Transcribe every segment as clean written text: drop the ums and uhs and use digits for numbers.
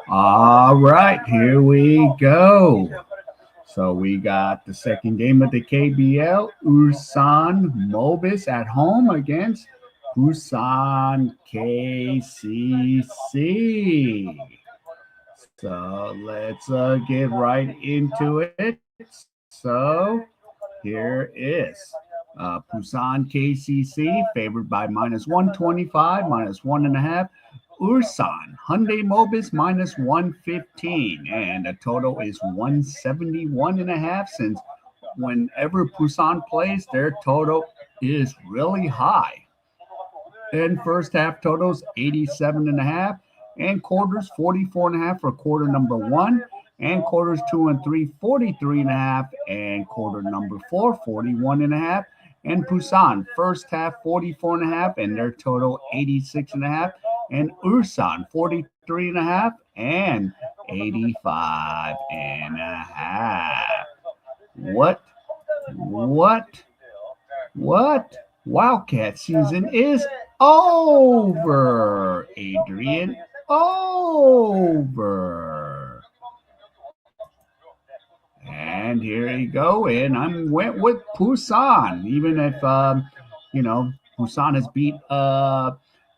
All right, here we go. So we got the second game of the KBL, Ulsan Mobis at home against Busan KCC. So let's get right into it. So here is Busan KCC favored by -125, -1.5. Ulsan Hyundai Mobis -115, and the total is 171.5. Since whenever Busan plays, their total is really high. And first half totals 87.5, and quarters 44.5 for quarter number one, and quarters 2 and 3 43.5, and quarter number 4 41.5. And Busan first half 44.5, and their total 86.5, and Ulsan 43.5 and 85.5. What? Wildcat season is over, Adrian. Over. And here you go. And I went with Busan, even if Busan has beat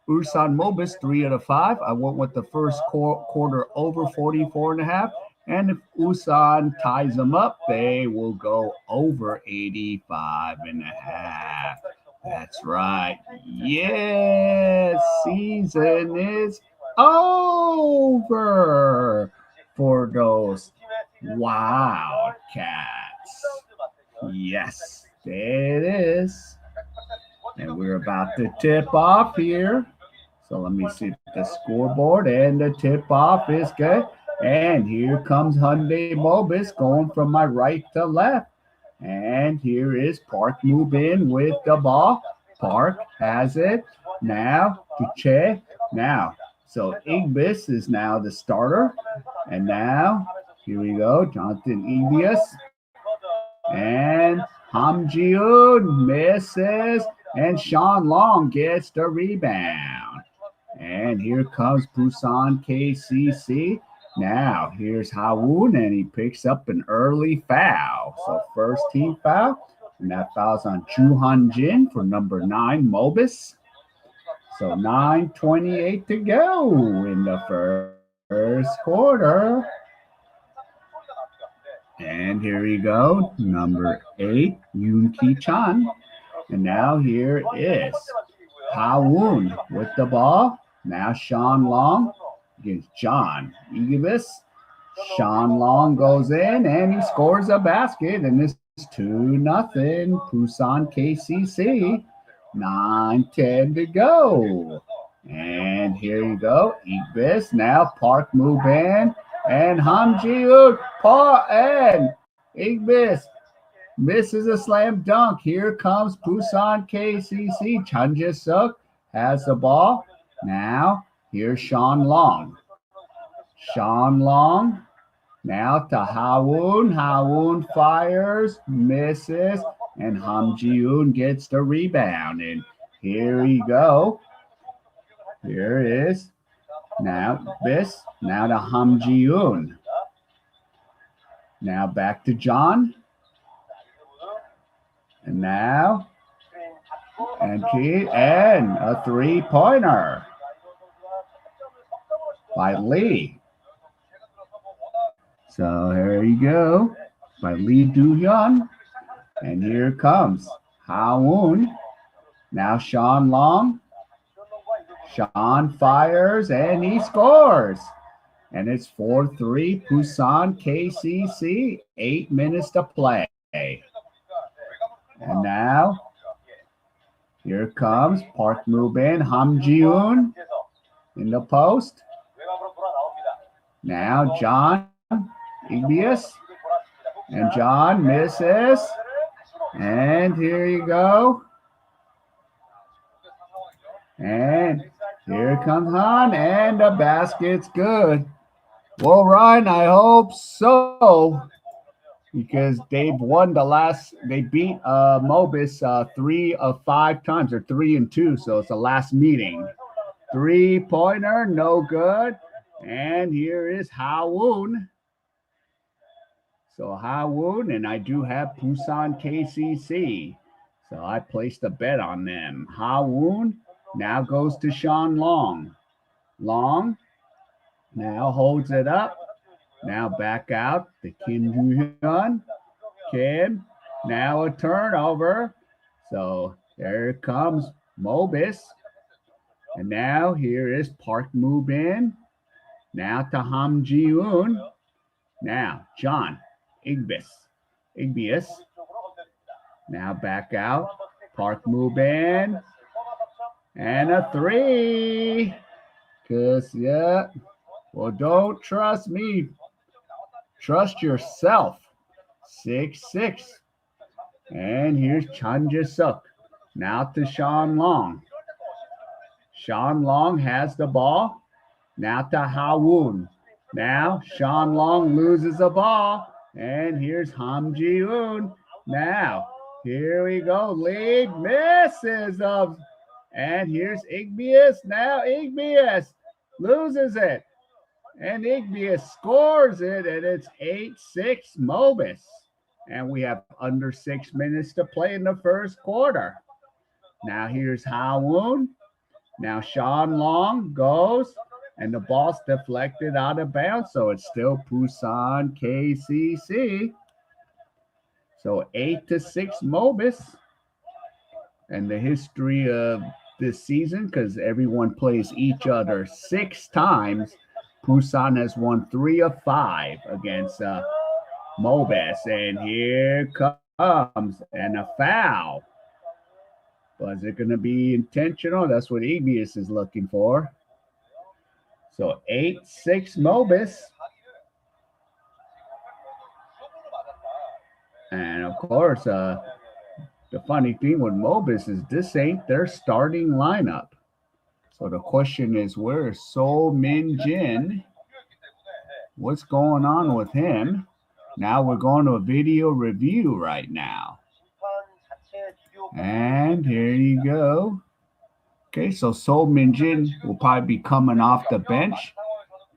Ulsan Mobis 3 out of 5. I went with the first quarter over 44.5. And if Ulsan ties them up, they will go over 85.5. That's right. Yes, season is over for those Wildcats. Yes, there it is. And we're about to tip off here. So let me see the scoreboard, and the tip off is good. And here comes Hyundai Mobis going from my right to left. And here is Park move in with the ball. Park has it. Now to Che. Now, so Egis is now the starter. And now, here we go. Jonathan Egis. And Ham Ji-un misses. And Sean Long gets the rebound. And here comes Busan KCC. Now, here's Ha-woon, and he picks up an early foul. So first team foul, and that foul's on Chu Han-jin for number 9, Mobis. So 9:28 to go in the first quarter. And here we go, number 8, Yoon Ki-chan. And now here is Ha-woon with the ball. Now Sean Long against John Egis. Sean Long goes in and he scores a basket, and it's 2-0 Busan KCC. 9:10 to go. And here you go. Egis now Park move in, and Ham Ji-un and Egis misses a slam dunk. Here comes Busan KCC. Chun Jae-suk has the ball. Now here's Sean Long. Sean Long now to Ha-woon. Ha-woon fires, misses, and Ham Ji-un gets the rebound. And here we go. Here is now this. Now to Ham Ji-un. Now back to John. And now and a three-pointer by Lee. So here you go by Lee Do-hyun. And here comes Ha-woon. Now Sean Long. Sean fires and he scores. And it's 4-3 Busan KCC. 8 minutes to play. And now here comes Park Moo-bin, Ham Ji-un in the post. Now John Egis, and John misses. And here you go. And here comes Han, and the basket's good. Well, Ryan, I hope so. because they've won the last. They beat Mobis 3 of 5 times, or 3-2. So it's the last meeting. 3-pointer, no good. And here is Hawoon. So Hawoon, and I do have Busan Kcc. So I placed a bet on them. Hawoon now goes to Sean Long. Long now holds it up. Now back out to Kim Joo-hyun. Kim, now a turnover. So there comes Mobis. And now here is Park Moo-bin. Now to Ham Ji-woon. Now John Igbius. Now back out. Park Moo-bin. And a 3. Cause yeah. Well, don't trust me. Trust yourself. 6-6. And here's Chun Jae-suk. Now to Sean Long. Sean Long has the ball. Now to Hawoon. Now Sean Long loses the ball. And here's Ham Ji-woon. Now, here we go. Lead misses. And here's Igbius. Now Igbius loses it. And Igbius scores it. And it's 8-6 Mobis. And we have under 6 minutes to play in the first quarter. Now here's Hawoon. Now Sean Long goes, and the ball's deflected out of bounds, so it's still Busan Kcc. So 8-6 Mobis. And the history of this season, because everyone plays each other 6 times, Busan has won 3 of 5 against Mobis. And here comes, and a foul. But is it going to be intentional? That's what Egis is looking for. So 8-6 Mobis. And of course, the funny thing with Mobis is this ain't their starting lineup. So the question is, where is So Min Jin? What's going on with him? Now we're going to a video review right now. And here you go. Okay, so So Min Jin will probably be coming off the bench.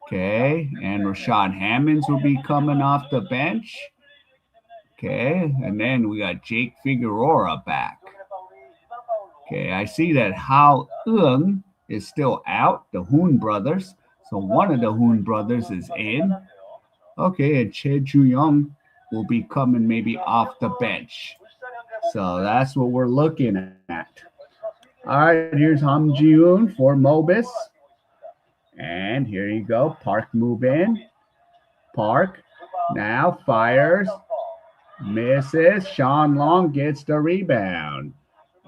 Okay, and Rashad Hammonds will be coming off the bench. Okay, and then we got Jake Figueroa back. Okay, I see that Hao Eung is still out, the Hoon brothers. So one of the Hoon brothers is in. Okay, and Che Ju-young will be coming maybe off the bench. So that's what we're looking at. All right, here's Ham Ji-woon for Mobis. And here you go, Park Moo-bin. Park now fires, misses. Sean Long gets the rebound.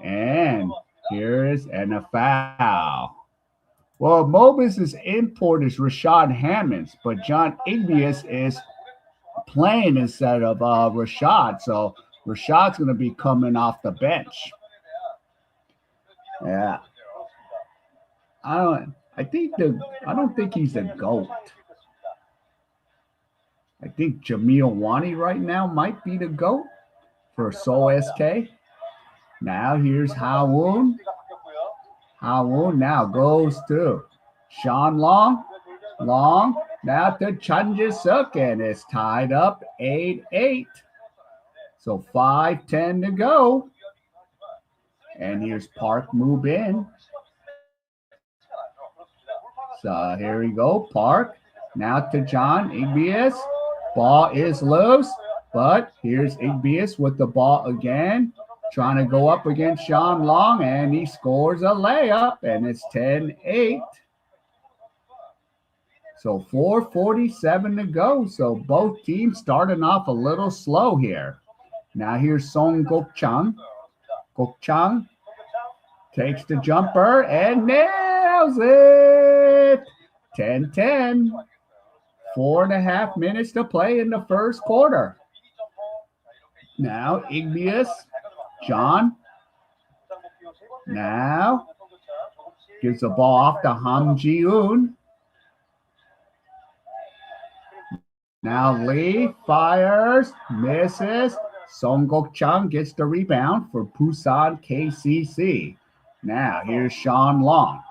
And here is a foul. Well, Mobis' import is Rashad Hammonds, but John Igbius is playing instead of Rashad. So Rashad's going to be coming off the bench. Yeah. I don't think he's a GOAT. I think Jamil Wani right now might be the GOAT for Seoul SK. Now here's Hawoon. Hawoon now goes to Sean Long. Long now to Chun Jae-suk, and it's tied up 8-8. So 5:10 to go. And here's Park Moo-bin. So here we go. Park now to John Igbius. Ball is loose, but here's Igbius with the ball again, trying to go up against Sean Long, and he scores a layup, and it's 10-8. So 4:47 to go. So both teams starting off a little slow here. Now here's Song Gok-chang. Gok-chang takes the jumper and nails it. 10-10. 4.5 minutes to play in the first quarter. Now Igbius, John. Now gives the ball off to Ham Ji-woon. Now Lee fires, misses. Song Gok-chang gets the rebound for Busan KCC. Now here's Sean Long.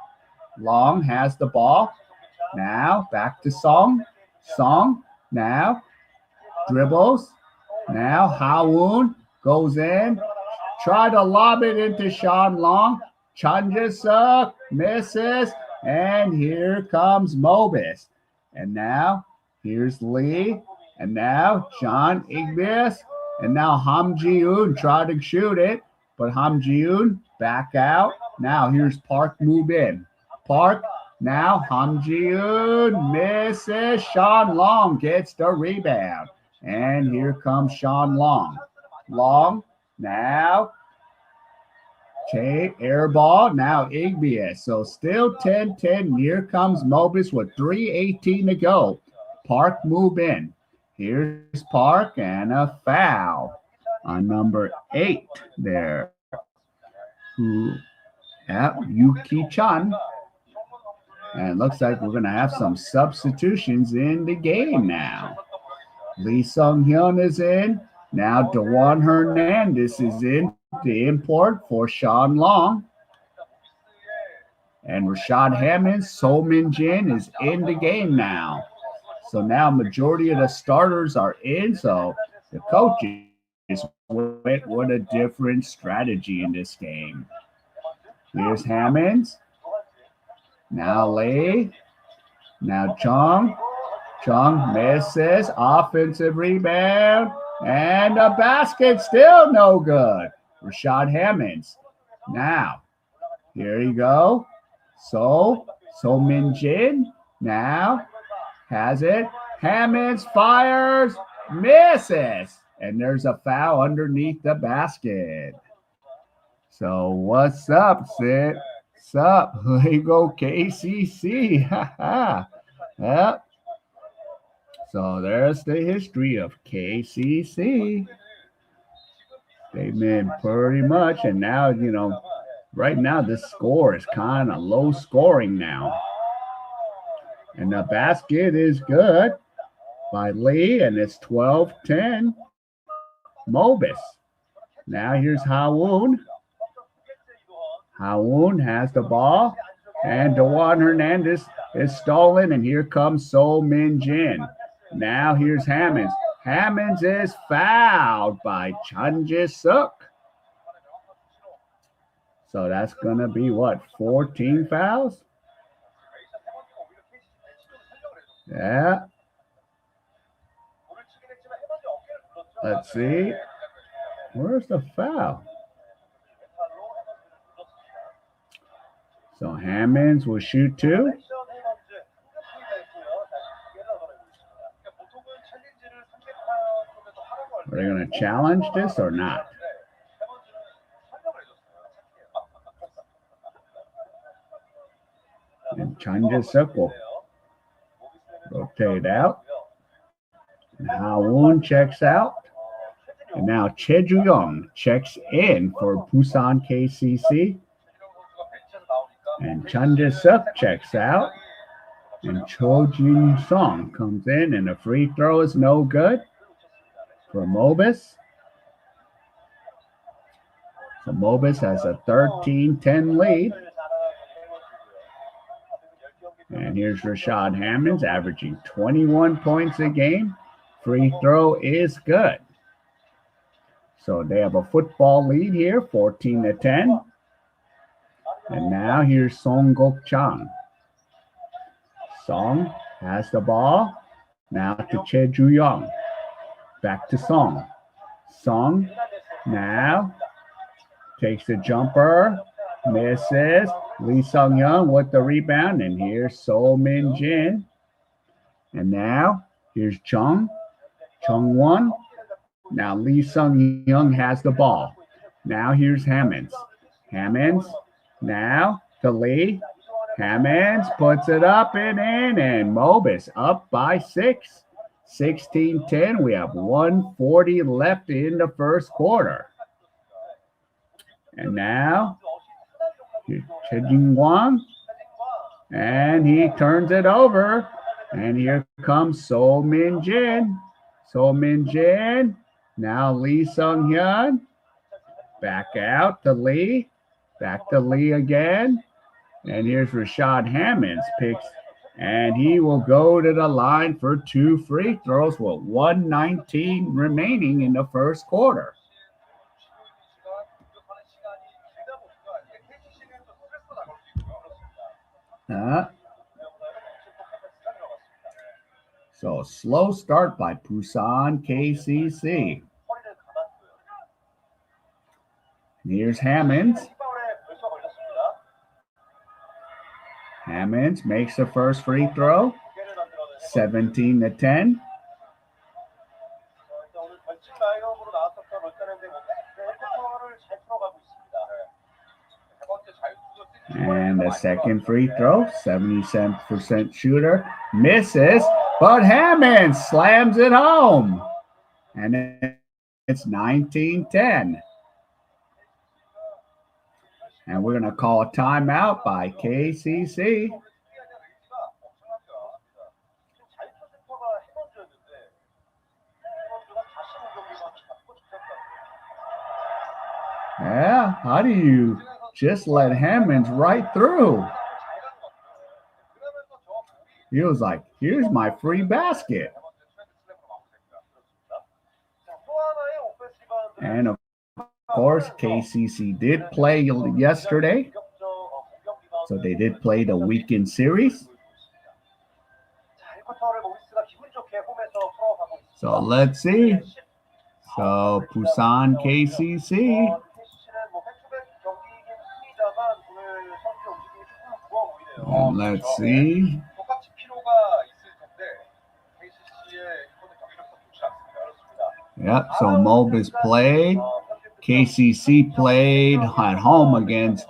Long has the ball. Now back to Song. Song now dribbles. Now Ha-woon goes in. Try to lob it into Sean Long. Chun Jae-suk misses. And here comes Mobis. And now here's Lee. And now John Igbias. And now Ham Ji-yoon tried to shoot it. But Ham Ji-yoon back out. Now here's Park Moo-bin. Park. Now Ham Ji-yoon misses. Sean Long gets the rebound. And here comes Sean Long. Long. Now air ball. Now Igbias. So still 10-10. Here comes Mobis with 3:18 to go. Park move in. Here's Park and a foul on number 8 there. Yuki Chan. And it looks like we're going to have some substitutions in the game now. Lee Sung-hyun is in. Now Dewan Hernandez is in, the import for Sean Long. And Rashad Hammond, So Min Jin is in the game now. So now majority of the starters are in. So the coaches went with a different strategy in this game. Here's Hammonds. Now Lee. Now Chung. Chung misses. Offensive rebound. And a basket still no good. Rashad Hammonds. Now, here you go. So Min Jin now has it. Hammonds fires. Misses. And there's a foul underneath the basket. So what's up, Sid? What's up? Here you go, KCC. Yep. So there's the history of KCC. They've been pretty much, and now, right now this score is kind of low scoring now. And the basket is good by Lee, and it's 12-10. Mobis. Now here's Ha-woon. Ha-woon has the ball, and Dewan Hernandez is stolen, and here comes So Min Jin. Now here's Hammonds. Hammonds is fouled by Chun Jae-suk. So that's going to be, 14 fouls? Yeah. Let's see. Where's the foul? So Hammonds will shoot 2. Are they going to challenge this or not? And Chun Jae-suk will rotate out. And Ha-woon checks out. And now Choi Ju-young checks in for Busan KCC. And Chun Jae-suk checks out. And Cho Jin-sung comes in, and the free throw is no good for Mobis. So Mobis has a 13-10 lead. And here's Rashad Hammonds averaging 21 points a game. Free throw is good. So they have a football lead here, 14-10. And now here's Song Gok-chang. Song has the ball. Now to Choi Ju-young. Back to Song. Song now takes the jumper. Misses. Lee Sung-hyun with the rebound. And here's So Min Jin. And now here's Chung. Chung-won. Now Lee Sung-hyun has the ball. Now here's Hammonds. Hammonds now to Lee. Hammonds puts it up and in. And Mobis up by 6. 16-10. We have 1:40 left in the first quarter. And now Choi Jin-won. And he turns it over. And here comes So Min Jin. So Min Jin. Now Lee Sung Hyun. Back out to Lee. Back to Lee again. And here's Rashad Hammonds picks. And he will go to the line for 2 free throws with 1:19 remaining in the first quarter. So slow start by Busan KCC. Here's Hammonds. Hammonds makes the first free throw. 17-10. And the second free throw, 77% shooter, misses, but Hammond slams it home. And it's 19-10. And we're going to call a timeout by KCC. Yeah, how do you just let Hammonds right through? He was like, here's my free basket. And of course, KCC did play yesterday. So they did play the weekend series. So let's see. So Busan KCC. And let's see. Yep, so Mobis played. KCC played at home against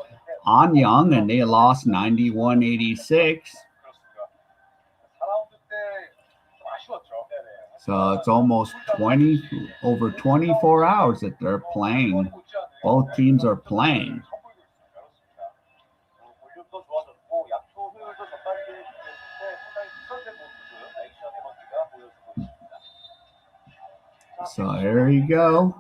Anyang, and they lost 91-86. So it's almost over 24 hours that they're playing. Both teams are playing. So here you go.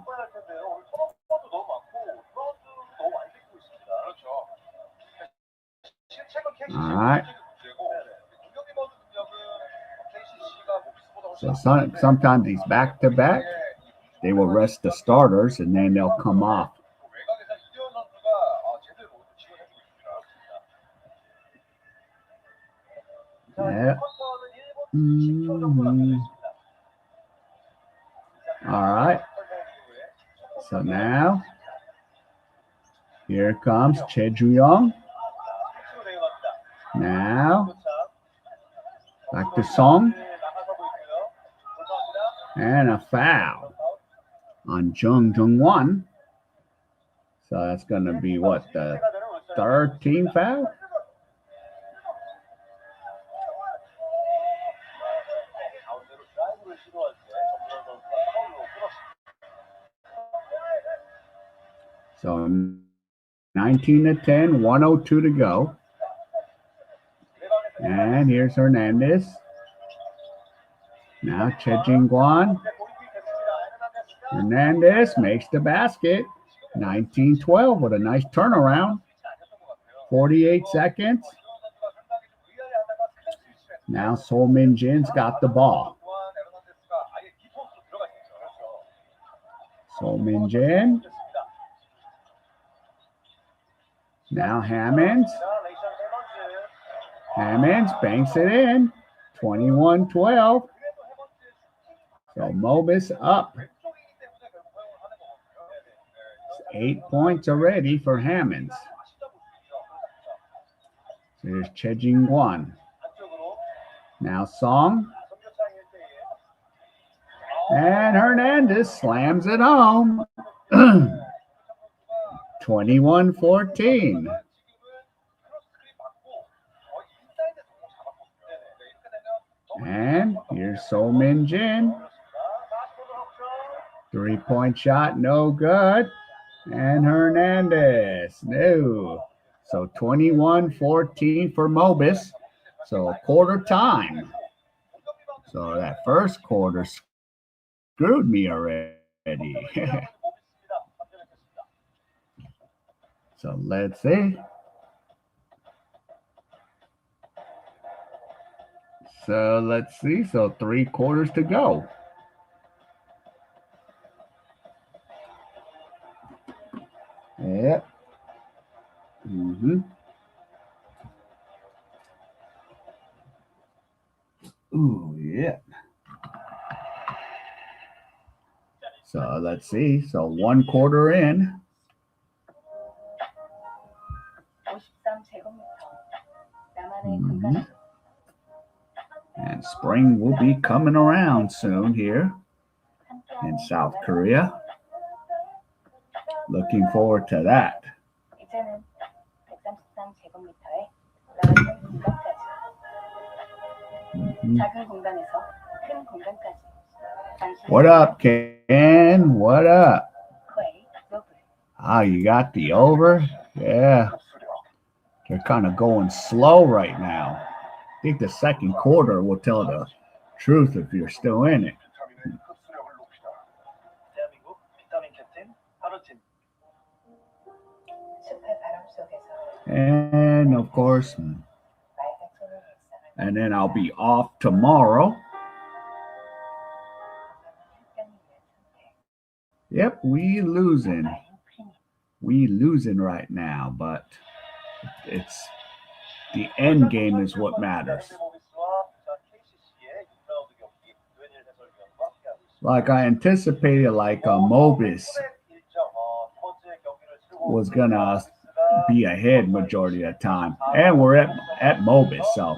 All right. So sometimes these back-to-back, they will rest the starters and then they'll come off. Yeah. All right. So now, here comes Che Ju-young. Now, back to Song. And a foul on Jung Jung-won. So that's going to be what, the third team foul? So 19-10, 102 to go. And here's Hernandez. Now Che Jin-guan. Hernandez makes the basket. 19-12 with a nice turnaround. 48 seconds. Now So Min Jin's got the ball. So Min Jin. Now Hammonds. Hammonds banks it in. 21-12. So Mobis up. 8 points already for Hammonds. So here's Che Jin-guan. Now Song. And Hernandez slams it home. 21-14. And here's So Min Jin. 3-point shot, no good. And Hernandez, no. So 21-14 for Mobis. So quarter time. So that first quarter screwed me already. So let's see. So let's see. So 3 quarters to go. Yep. Ooh, yeah. So let's see. So 1 quarter in. And spring will be coming around soon here in South Korea. Looking forward to that. What up, Ken? What up? Ah, you got the over? Yeah. They're kind of going slow right now. I think the second quarter will tell the truth if you're still in it. And of course, and then I'll be off tomorrow. Yep, we losing. We losing right now, but it's the end game is what matters. Like I anticipated, like Mobis was gonna be ahead majority of the time, and we're at Mobis, so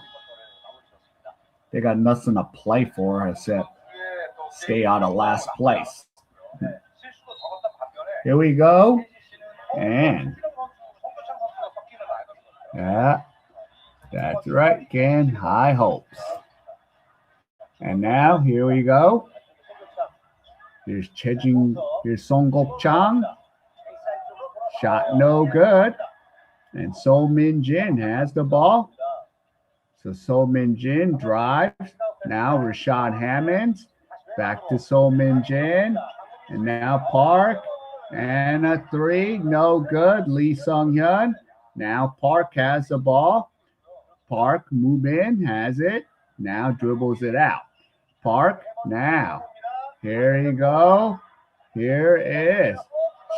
they got nothing to play for except stay out of last place. Here we go, and yeah, that's right, Ken. High hopes. And now here we go. Here's Chejing. Here's Song Gok Chang. Shot no good. And So Min Jin has the ball. So So Min Jin drives. Now Rashad Hammonds. Back to So Min Jin. And now Park. And a 3. No good. Lee Sung Hyun. Now Park has the ball. Park move in. Has it. Now dribbles it out. Park now. Here you go. Here is.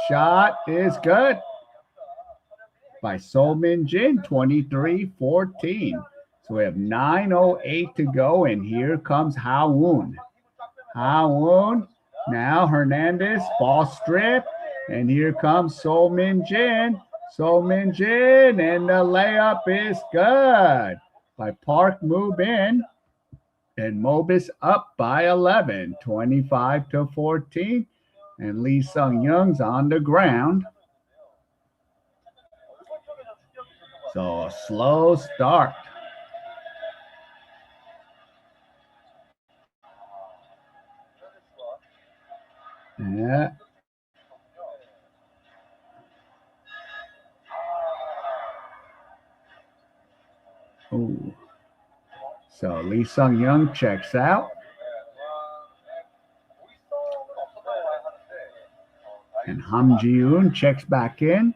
Shot is good by So Min Jin, 23-14. So we have 9:08 to go, and here comes Ha Woon. Ha Woon. Now Hernandez, ball strip, and here comes So Min Jin. So Min Jin, and the layup is good by Park Mubin. And Mobis up by 11, 25-14. And Lee Sung Young's on the ground. So a slow start. Yeah. Ooh. So Lee Sung Young checks out. And Ham Ji-yoon checks back in.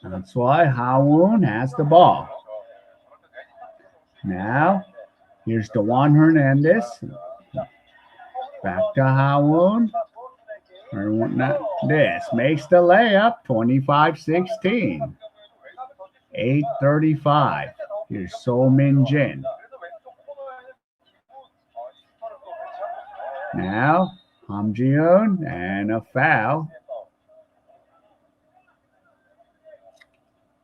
That's why Ha Woon has the ball. Now, here's DeJuan Hernandez. Back to Ha Woon. This makes the layup, 25-16. 8:35. Here's So Min Jin. Now, Ham Ji-yoon and a foul.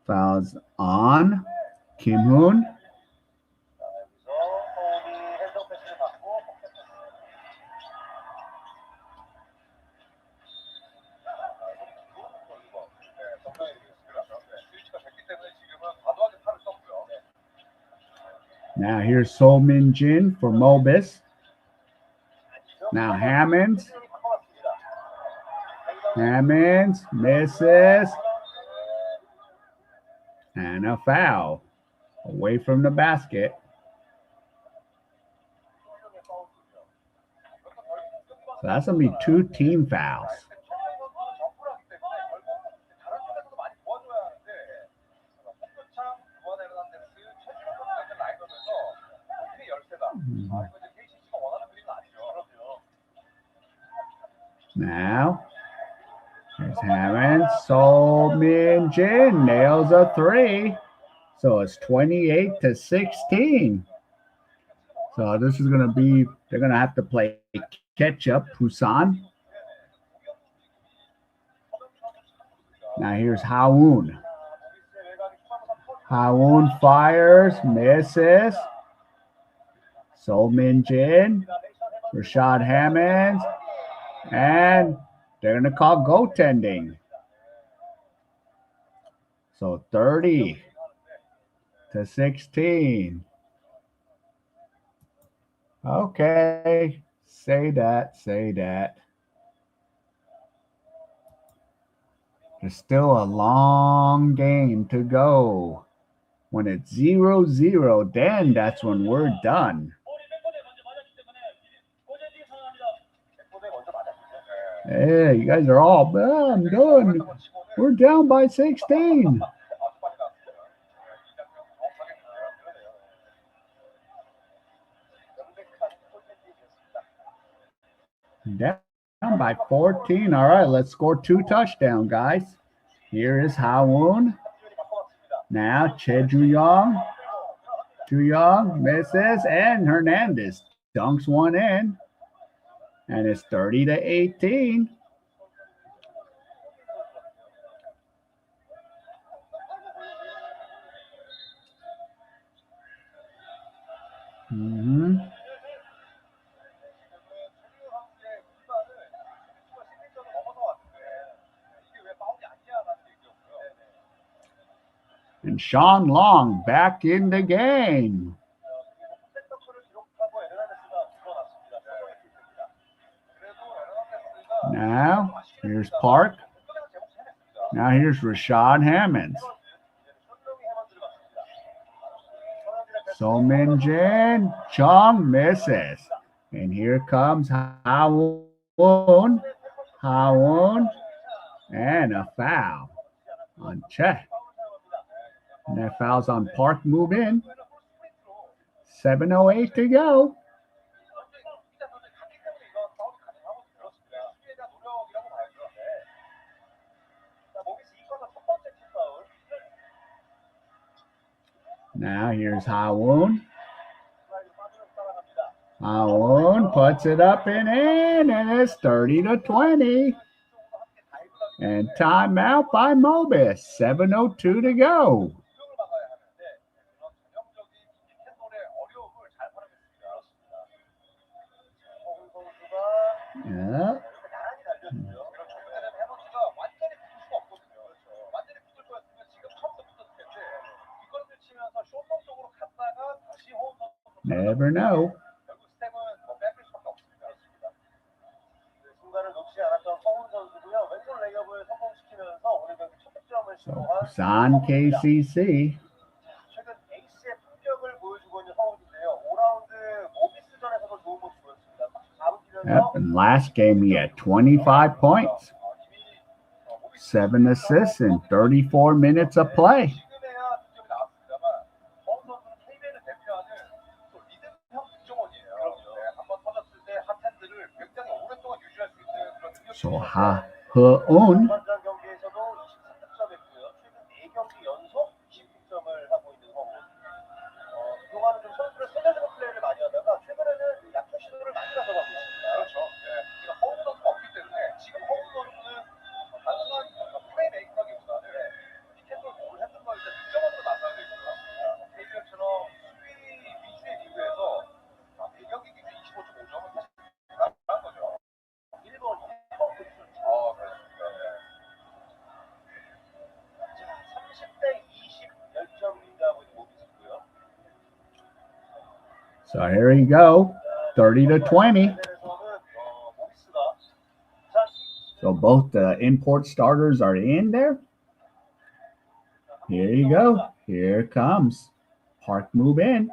Fouls on Kim Hoon. Now here's So Min Jin for Mobis. Now Hammonds. Hammonds misses. And a foul away from the basket. So that's going to be 2 team fouls. Now, here's Hammond. So Min Jin nails a 3. So it's 28-16. So this is going to be, they're going to have to play catch up, Busan. Now here's Hawoon. Hawoon fires, misses. So Min Jin, Rashad Hammonds, and they're going to call goaltending. So 30-16. Okay, say that. There's still a long game to go. When it's 0-0, then that's when we're done. Hey, you guys are all, I'm done. We're down by 16. Down by 14. All right, let's score 2 touchdowns, guys. Here is Hawoon. Now Chejuyong. Chuyong misses, and Hernandez dunks one in. And it's 30-18. And Sean Long back in the game. Now, here's Park. Now here's Rashad Hammonds. So Min Jin, Chung misses. And here comes Hawoon. And a foul on Che. And that foul's on Park, move in. 7:08 to go. Now here's Hawoon. Hawoon puts it up and in, and it's 30-20. And timeout by Mobis. 7:02 to go. Yeah. Never know. So Busan KCC. Yep, and last game he had 25 points, 7 assists in 34 minutes of play. So Ha-Heun. So here you go, 30-20. So both the import starters are in there. Here you go. Here it comes. Park move in.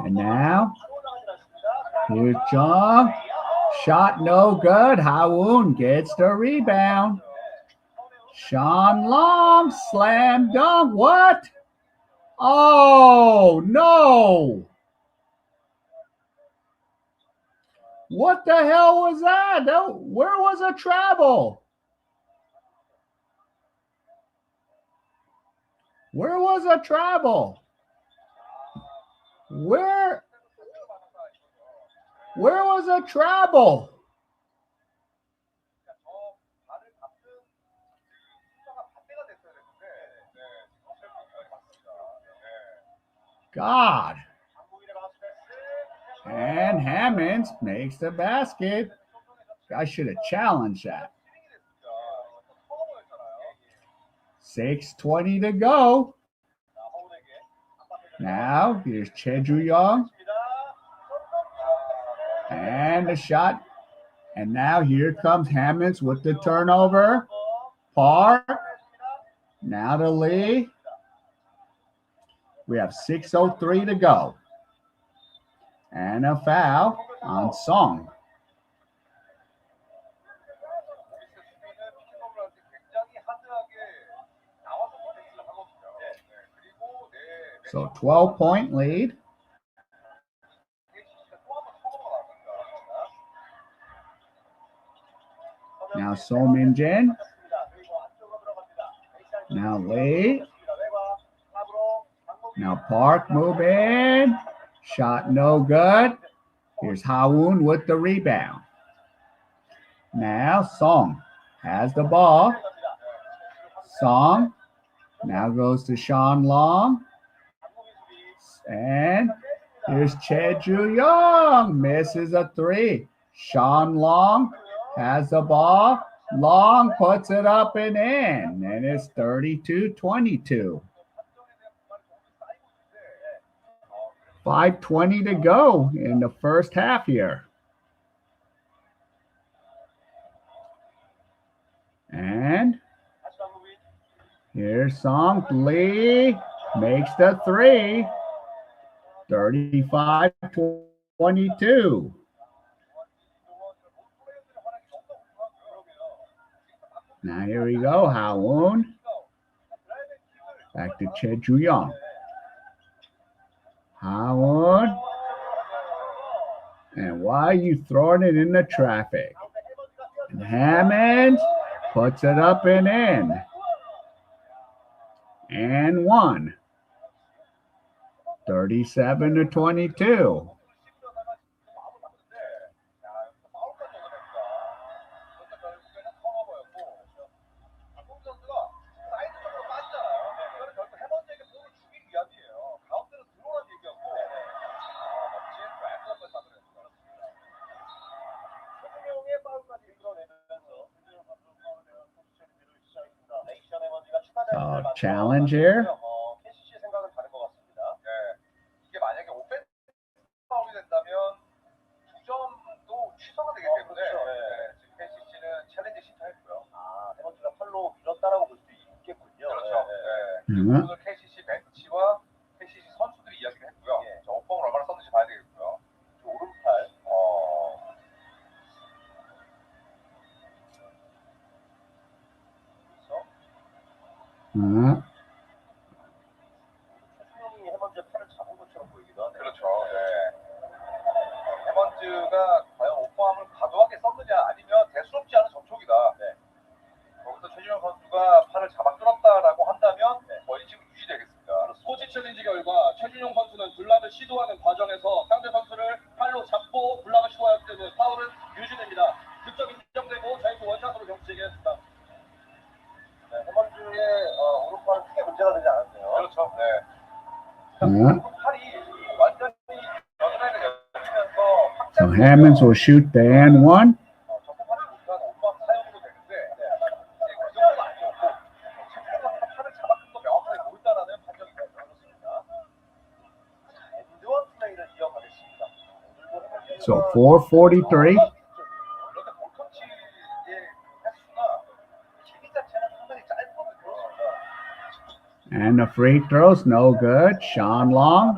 And now, here's Jung. Shot no good. Ha-Woon gets the rebound. Sean Long, slam dunk. What? Oh, no. What the hell was that? Where was a travel? Where was a travel? Where was a travel? God. And Hammonds makes the basket. I should have challenged that. 6:20 to go. Now, here's Cheju Young. And the shot. And now here comes Hammonds with the turnover. Park. Now to Lee. We have 6:03 to go. And a foul on Song. So 12-point lead. Now So Min-jin. Now Lee. Now Park move in. Shot no good. Here's Ha-Woon with the rebound. Now Song has the ball. Song now goes to Sean Long. And here's Cheju Young. Misses a three. Sean Long has the ball. Long puts it up and in. And it's 32-22. 5:20 to go in the first half here. And here's Song. Lee makes the three. 35-22. Now here we go. Ha-Woon. Back to Cheju Young. Ha-Woon. And why are you throwing it in the traffic? And Hammond puts it up and in. And one. 37-22. So challenge here. 오늘 KCC 벤치와 KCC 선수들이 이야기를 했고요. 저 오퍼를 얼마나 썼는지 봐야 되겠고요. 저 오른팔 Uh-huh. 최준용이 해먼즈의 팔을 잡은 것처럼 보이기도 하네요. 그렇죠. 네. 해먼즈가 과연 오퍼함을 과도하게 썼느냐 아니면 대수롭지 않은 접촉이다. 네. 거기서 최준용 선수가 팔을 잡아 끌었다라고 한다면 원칙은 유지되겠습니다. 코치 챌린지 결과 최준용 선수는 블락을 시도하는 과정에서 상대 선수를 팔로 잡고 블락을 시도하기 때문에 파울은 유지됩니다. 득점 인정되고 자유투 원샷으로 경기지게 했습니다. 네, 해먼즈의 오른팔은 크게 문제가 되지 않았네요. 그렇죠. 네. 팔이 완전히 겨드랑이가 열리면서 So Hammonds will shoot the and one. 접근하지 못한 오퍼함 사용으로 되는데 그 정도가 아니었고 팔을 잡았던 거 명확하게 보인다라는 판정이 나왔습니다. 엔드원 플레이를 이어가겠습니다. So 4:43. 그런데 볼터치의 횟수가 길이 자체는 상당히 짧거든요. And the free throws, no good. Sean Long.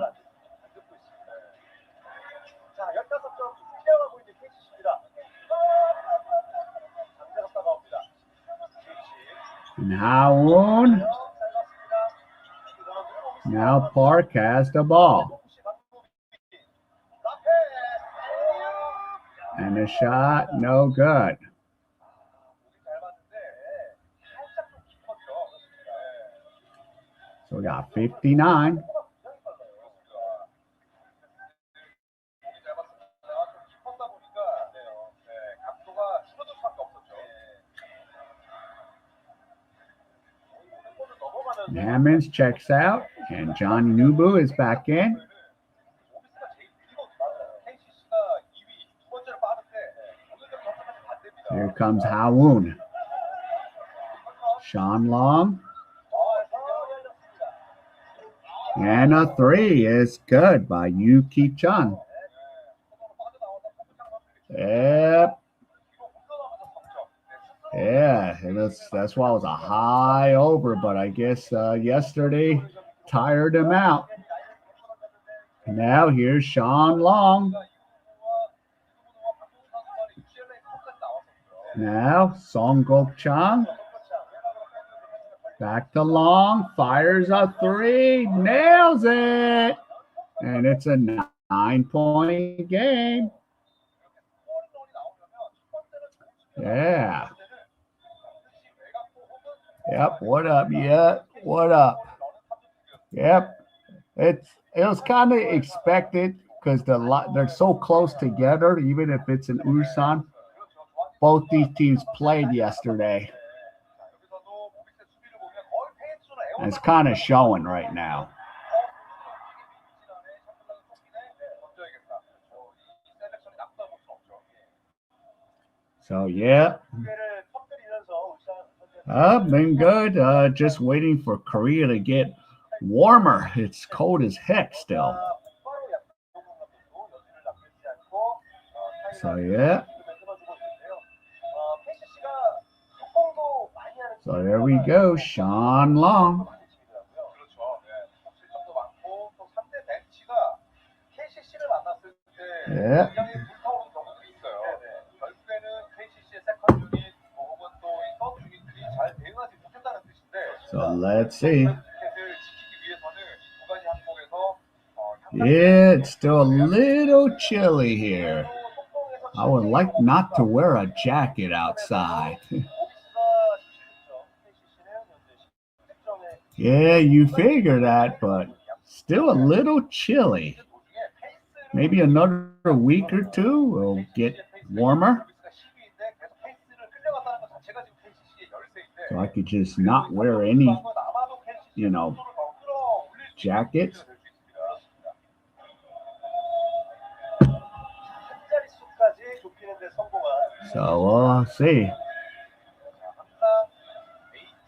And Ha-Woon. Now Park has the ball. And the shot, no good. So we got 59. Hammonds checks out, and Johnny Nubu is back in. Here comes Ha-Woon. Sean Long. And a three is good by Yuki Chun. Yep. Yeah, that's why it was a high over, but I guess yesterday tired him out. Now here's Sean Long. Now Song Gok Chang. Back to Long, fires a three, nails it. And it's a 9-point game. Yeah. Yep, what up? Yeah, what up? Yep. It was kind of expected because they're so close together, even if it's in Ulsan. Both these teams played yesterday. And it's kind of showing right now. So, yeah. Been good. Just waiting for Korea to get warmer. It's cold as heck still. So, yeah. So there we go, Sean Long. Yeah. So let's see. Yeah, it's still a little chilly here. I would like not to wear a jacket outside. Yeah, you figure that, but still a little chilly. Maybe another week or two will get warmer. So I could just not wear any, jackets. So we'll see.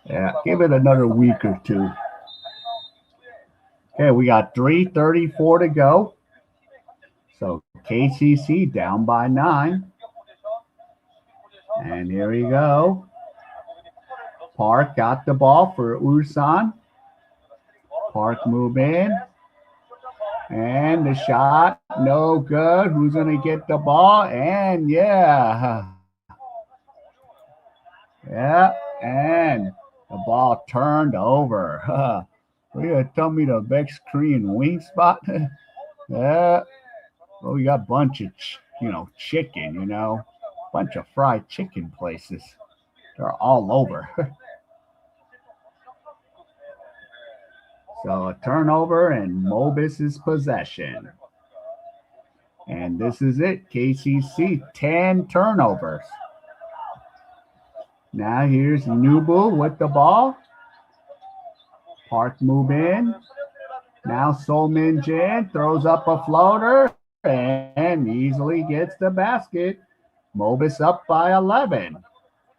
Yeah, give it another week or two. Okay, we got 3:34 to go. So KCC down by 9. And here we go. Park got the ball for Ulsan. Park move in. And the shot, no good. Who's going to get the ball? And yeah. Yeah, and the ball turned over. We're going to tell me the big screen wing spot. Yeah. Well, we got a bunch of, chicken, bunch of fried chicken places. They're all over. So a turnover and Mobis' possession. And this is it. KCC, 10 turnovers. Now here's Nubu with the ball. Park move in. Now Solmin Jin throws up a floater and easily gets the basket. Mobis up by 11.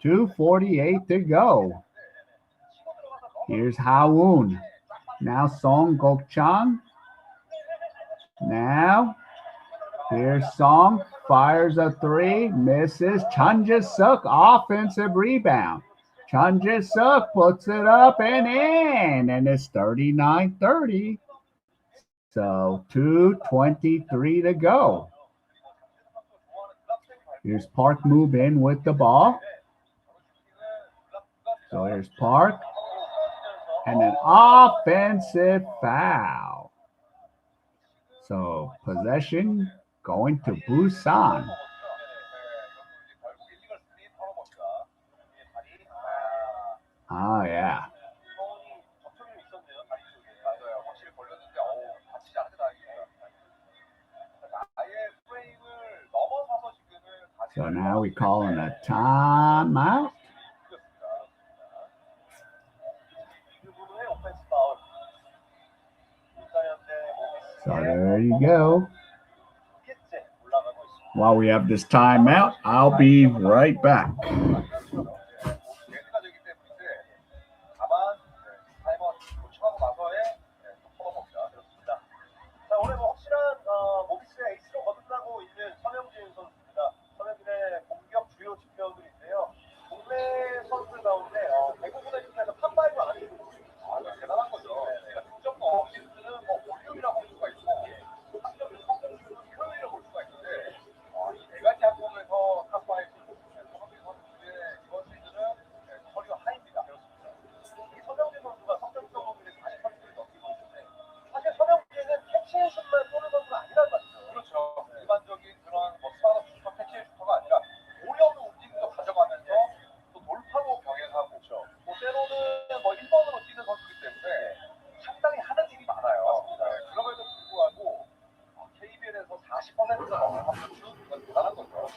2:48 to go. Here's Ha-Woon. Now Song Gok-chang. Now here's Song. Fires a three. Misses. Chun Jae-suk offensive rebound. Chun Jae-suk puts it up and in. And it's 39-30. So 2:23 to go. Here's Park move in with the ball. So here's Park. And an offensive foul. So possession going to Busan. Oh, yeah. So now we calling a timeout. So there you go. While we have this timeout, I'll be right back. 올해 확실한 모비스의 에이스로 거듭나고 있는 서명진 선수입니다. 서명진의 공격 주요 지표들인데요. 국내 선수들 가운데 대부분의 팀에서 탑5 안에 있는 선수입니다. 대단한 거죠. 득점도 어시스트는 볼륨이라고 볼 수가 있고 학점이 성공률은 효율이라고 볼 수가 있는데 이 네 가지 항목에서 탑5 서명진 선수의 이번 시즌은 커리어 하이입니다. 이 서명진 선수가 성적 성공률이 40%를 넘기고 있는데 사실 서명진은 캐치앤슛만 쏘는 선수가 아니란 말이죠. 그렇죠. 일반적인 그런 스타트 슈터 캐치앤슈터가 아니라 오리 없는 움직임도 가져가면서 또 돌파도 병행하고 그렇죠. 때로는 1번으로 뛰는 선수이기 때문에 상당히 하는 일이 많아요. 그럼에도 불구하고 KBL에서 40%가 넘는 합격수 이건 대단한 거죠.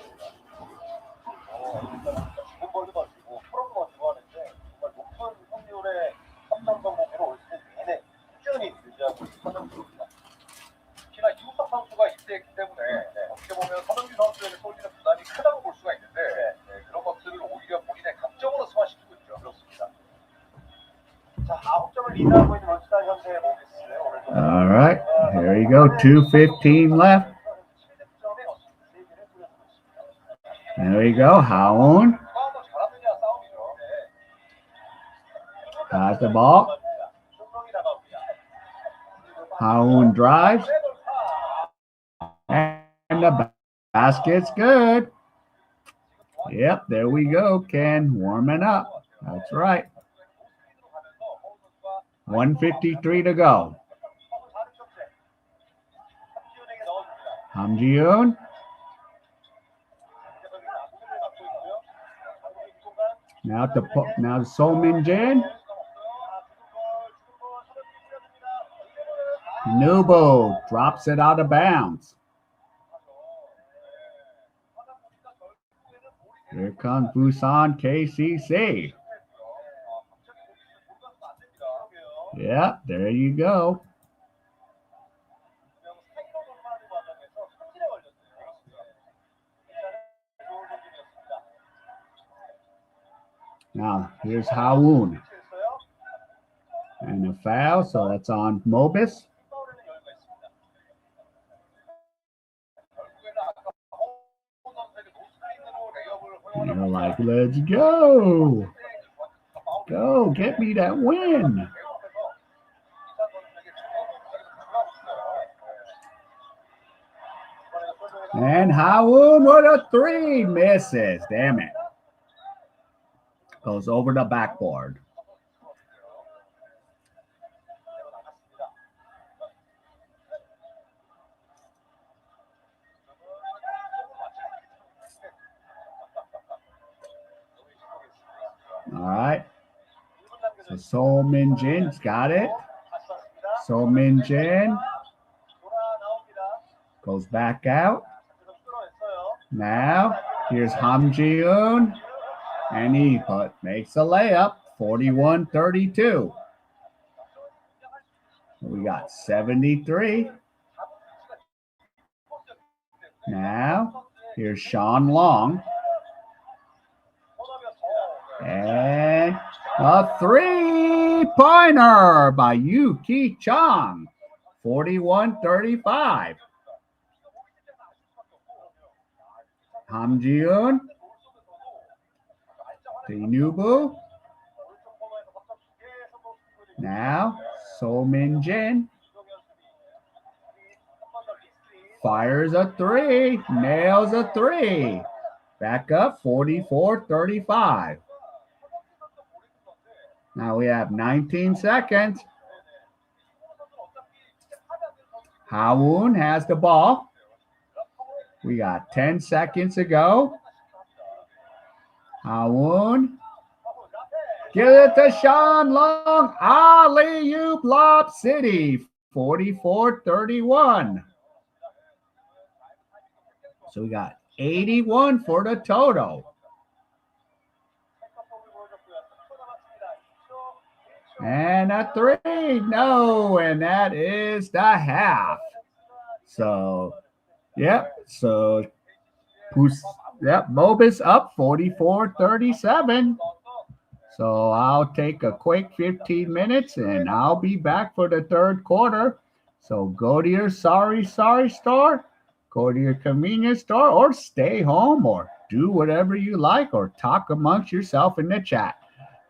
죽은 볼도 던지고 프로도 던지고 하는데 정말 높은 확률의 3점 성공률을 올 시즌 내내 꾸준히 유지하고 있는 서명진입니다. 특히나 이우석 선수가 입대했기 때문에 어떻게 보면 서명진 선수에게 쏠리는 부담이 크다고 볼 수가 있는데 그런 것들을 오히려 본인의 강점으로 승화시키고 있죠. 그렇습니다. 자, 9점을 리드하고 있는 울산 현대 모비스. All right, here you go. 2:15 left. There you go. Haun has the ball. Haun drives. And the basket's good. Yep, there we go, Ken. Warming up. That's right. 1:53 to go. Hamjiun. Now to So Min-jin. Nubo drops it out of bounds. Here comes Busan KCC. Yeah, there you go. Now, here's Haun. And a foul, so that's on Mobis. And they're like, let's go. Go, get me that win. And Haun with a three, misses. Damn it. Goes over the backboard. All right. So Min-jin's got it. So Min-jin goes back out. Now, here's Hamjiun. And he makes a layup, 41-32. We got 73. Now, here's Sean Long. And a three-pointer by Yuki Chang, 41-35. Hamjiun. Nubu. Now, So Min-jin fires a three, nails a three. Back up, 44-35. Now we have 19 seconds. Hawoon has the ball. We got 10 seconds to go. Hawoon. Give it to Sean Long. Alley-oop Lob City. 44-31. So we got 81 for the total. And a three. No, and that is the half. So, yep. So, Mobis up 44-37. So I'll take a quick 15 minutes and I'll be back for the third quarter. So go to your sorry store, go to your convenience store, or stay home, or do whatever you like, or talk amongst yourself in the chat.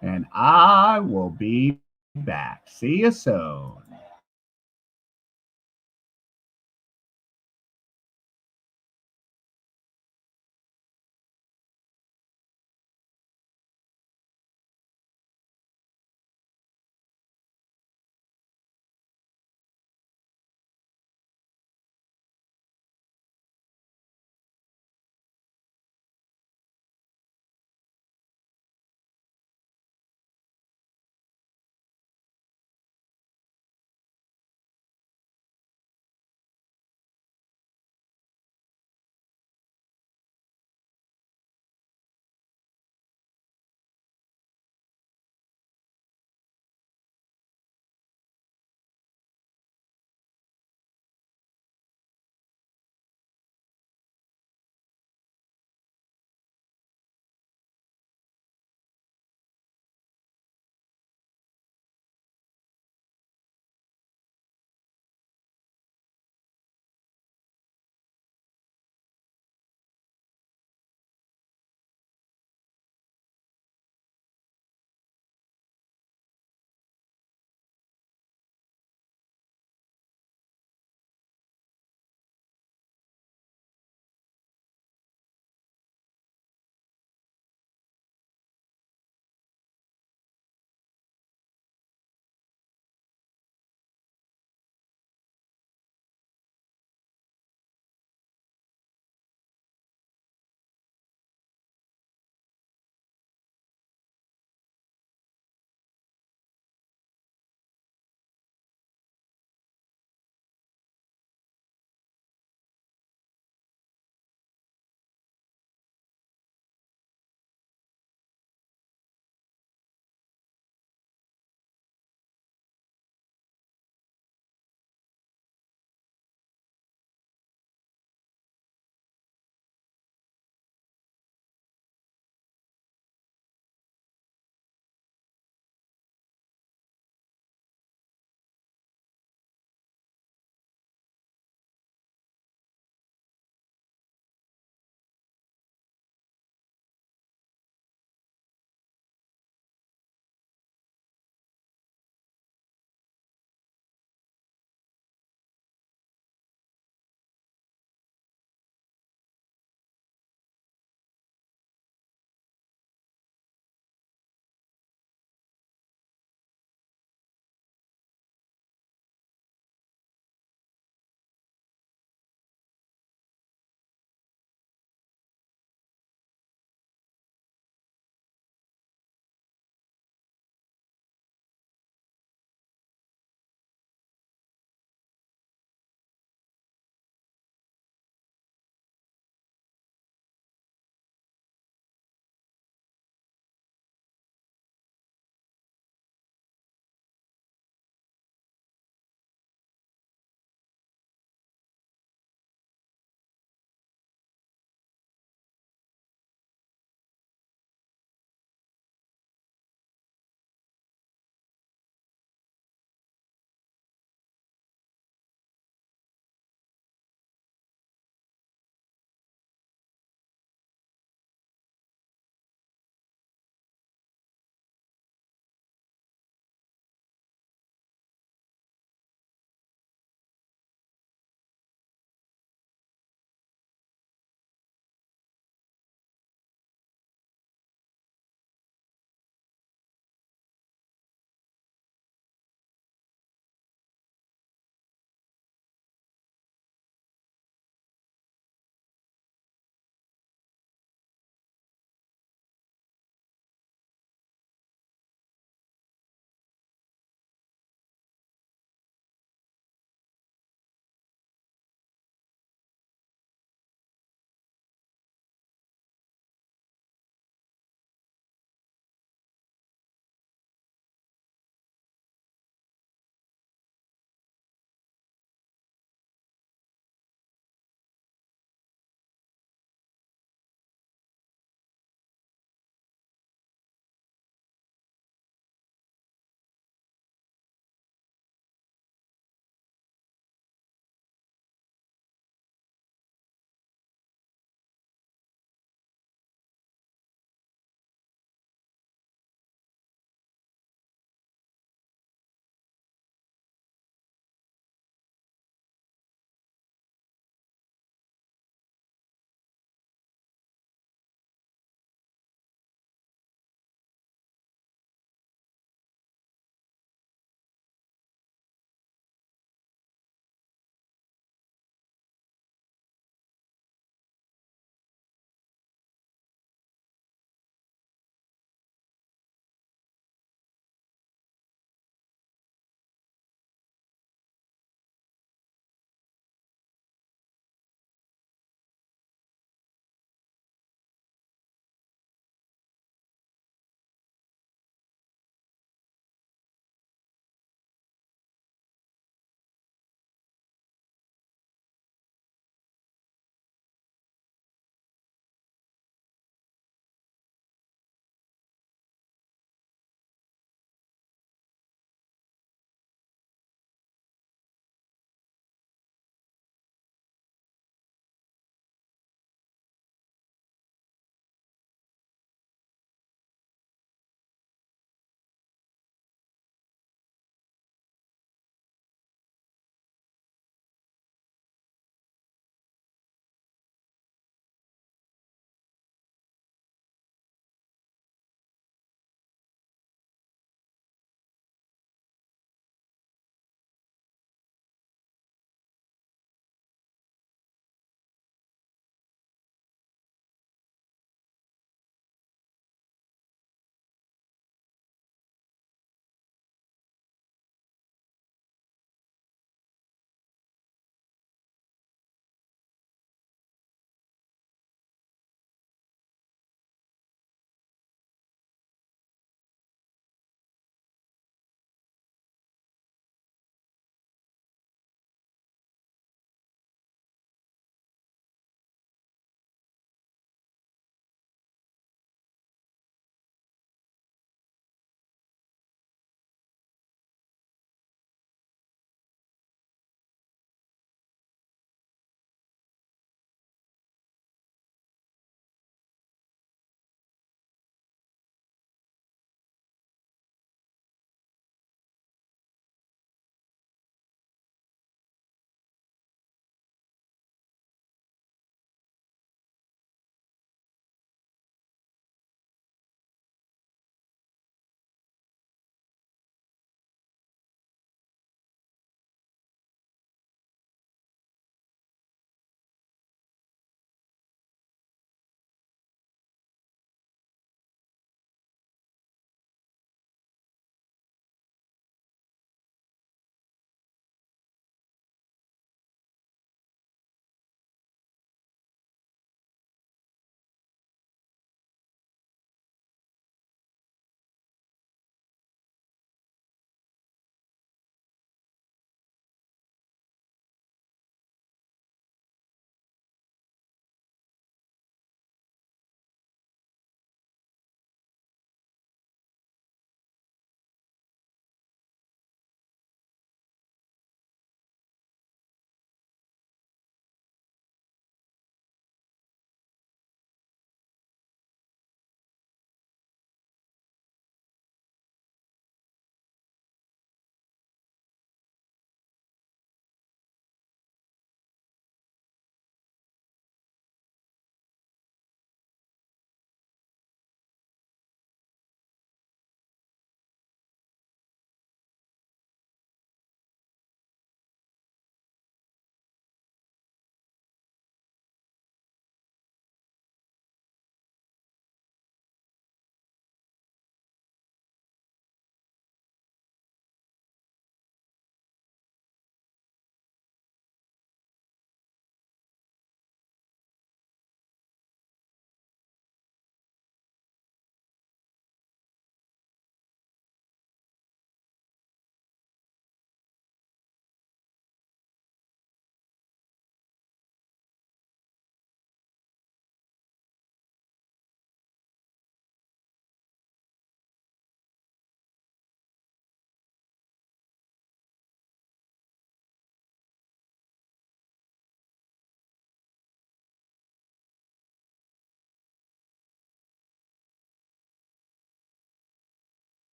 And I will be back. See you soon.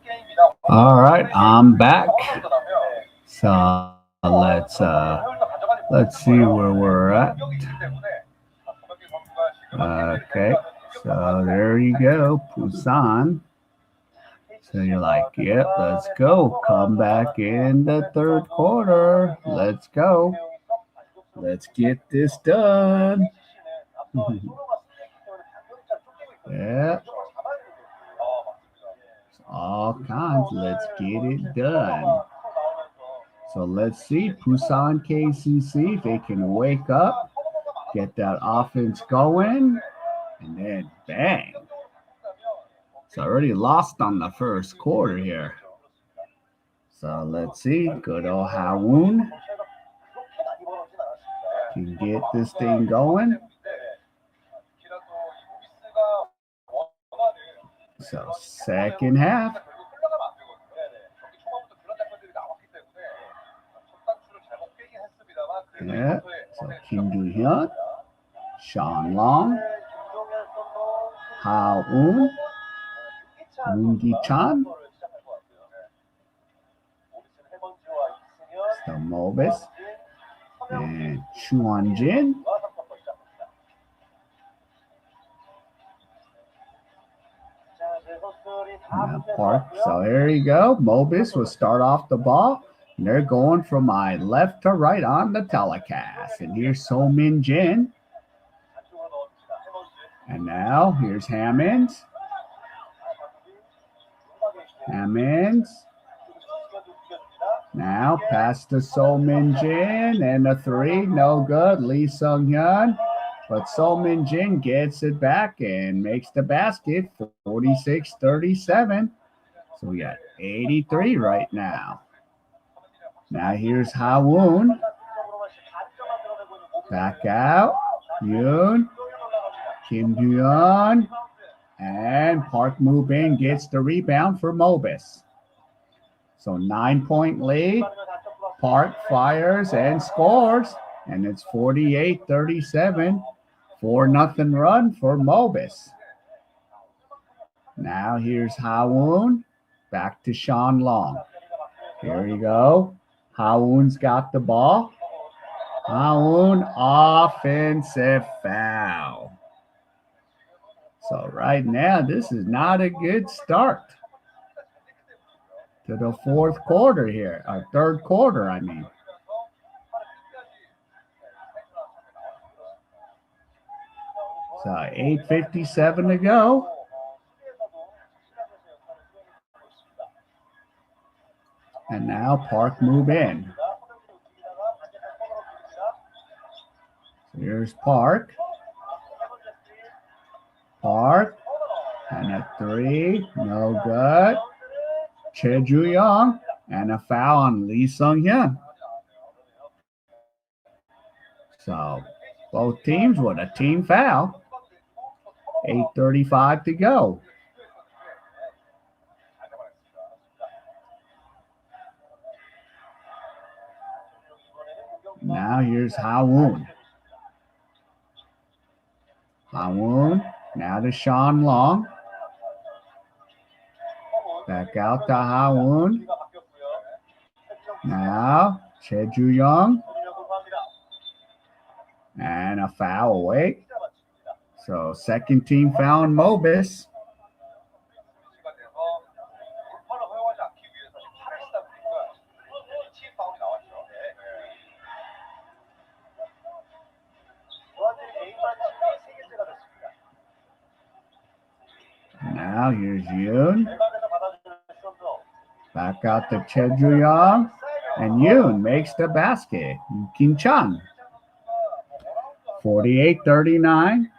게임이나 All right, I'm back. 떠나면 So let's see where we're at. Okay, so there you go, Busan. So you're like, yep, let's go. Come back in the third quarter. Let's go. Let's get this done. Yeah, all kinds. Let's get it done. So let's see, Busan KCC, if they can wake up, get that offense going, and then bang. It's already lost on the first quarter here. So let's see, good old Hawoon can get this thing going. So second half. Yeah, so Kim Do-hyun, Sean Long, Ha-eun, Moon Gi-chan, so Mobis, and Chuan-jin. Park. So here you go. Mobis will start off the ball. And they're going from my left to right on the telecast. And here's So Min Jin. And now here's Hammonds. Hammonds. Now pass to So Min Jin. And a three. No good. Lee Sung Hyun. But So Min Jin gets it back and makes the basket, 46-37. So we got 83 right now. Now here's Ha-woon. Back out. Yoon. Kim Do-hyun. And Park Moo-bin gets the rebound for Mobis. So 9-point lead. Park fires and scores. And it's 48-37. 4-0 run for Mobis. Now here's Ha-woon. Back to Sean Long. Here you go. Ha-woon's got the ball. Ha-woon, offensive foul. So right now, this is not a good start to the fourth quarter here. Or third quarter, I mean. So 8:57 to go. And now Park move in. Here's Park. Park. And a three. No good. Cheju Young. And a foul on Lee Sung Hyun. So both teams with a team foul. 8:35 to go. Now here's Ha-woon. Ha-woon. Now to Sean Long. Back out to Ha-woon. Now Cheju Young. And a foul away. So second team foul on Mobis. Now here's Yoon. Back out to Cheju Young. And Yoon makes the basket. Kim Chan. 48-39.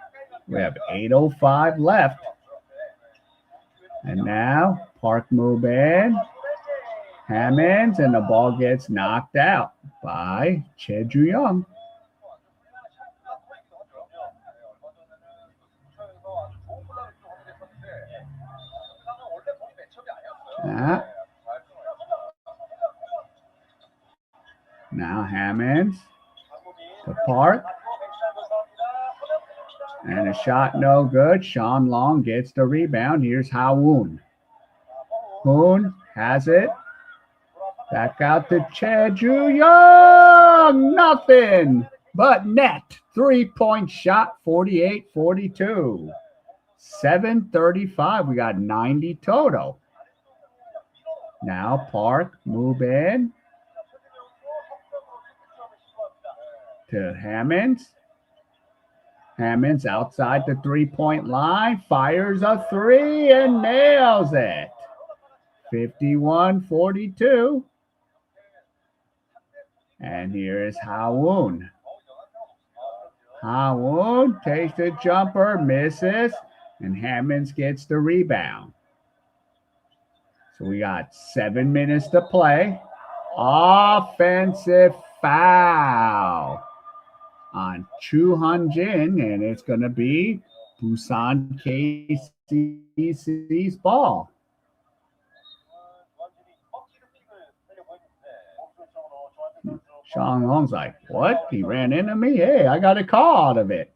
We have 8:05 left. And now Park move in. Hammonds, and the ball gets knocked out by Cheju Young. Now Hammonds to Park. And a shot no good. Sean Long gets the rebound. Here's Ha-woon. Hoon has it. Back out to Cheju Young. Nothing but net. 3-point shot, 48-42. 7:35. We got 90 total. Now Park move in to Hammonds. Hammonds outside the 3-point line. Fires a 3 and nails it. 51-42. And here is Ha-Woon. Ha-Woon takes the jumper, misses, and Hammonds gets the rebound. So we got 7 minutes to play. Offensive foul on Chu Han-jin, and it's going to be Busan KCC's ball. Sean Long's like, what? He ran into me? Hey, I got a call out of it.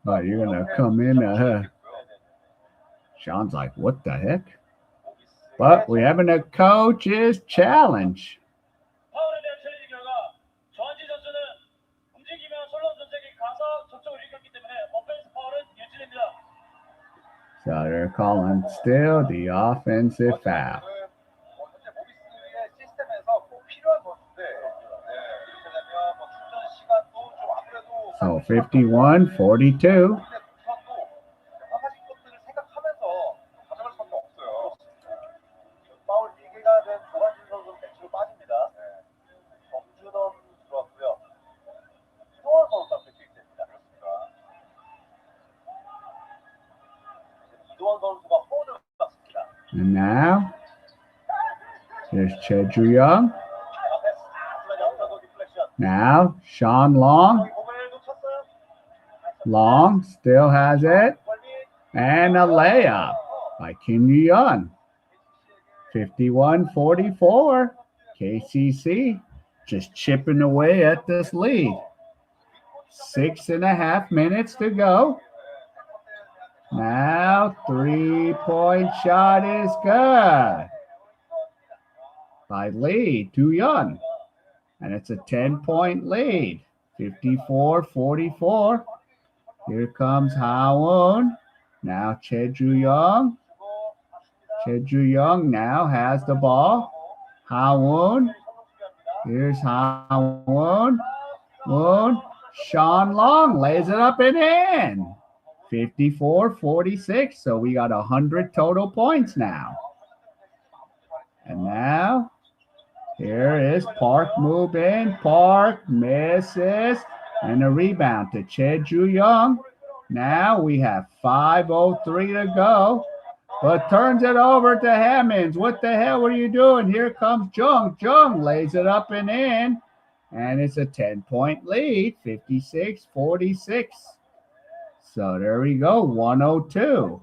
Oh, you're going to come in. Sean's like, what the heck? But we're having a coach's challenge. So they're calling still the offensive foul. So 51-42. And now, here's Cheju Young. Now, Sean Long. Long still has it. And a layup by Kim Yoo-yeon. 51-44. KCC just chipping away at this lead. 6.5 minutes to go. Now, 3-point shot is good by Lee, too young. And it's a 10-point lead, 54-44. Here comes Ha-Woon. Now Cheju Young. Cheju Young now has the ball. Ha-Woon. Here's Ha-Woon. Woon. Sean Long lays it up and in. 54-46, so we got 100 total points now. And now, here is Park move in. Park misses, and a rebound to Cheju Young. Now we have 5:03 to go, but turns it over to Hammonds. What the hell are you doing? Here comes Jung. Jung lays it up and in, and it's a 10-point lead, 56-46. So there we go, 102.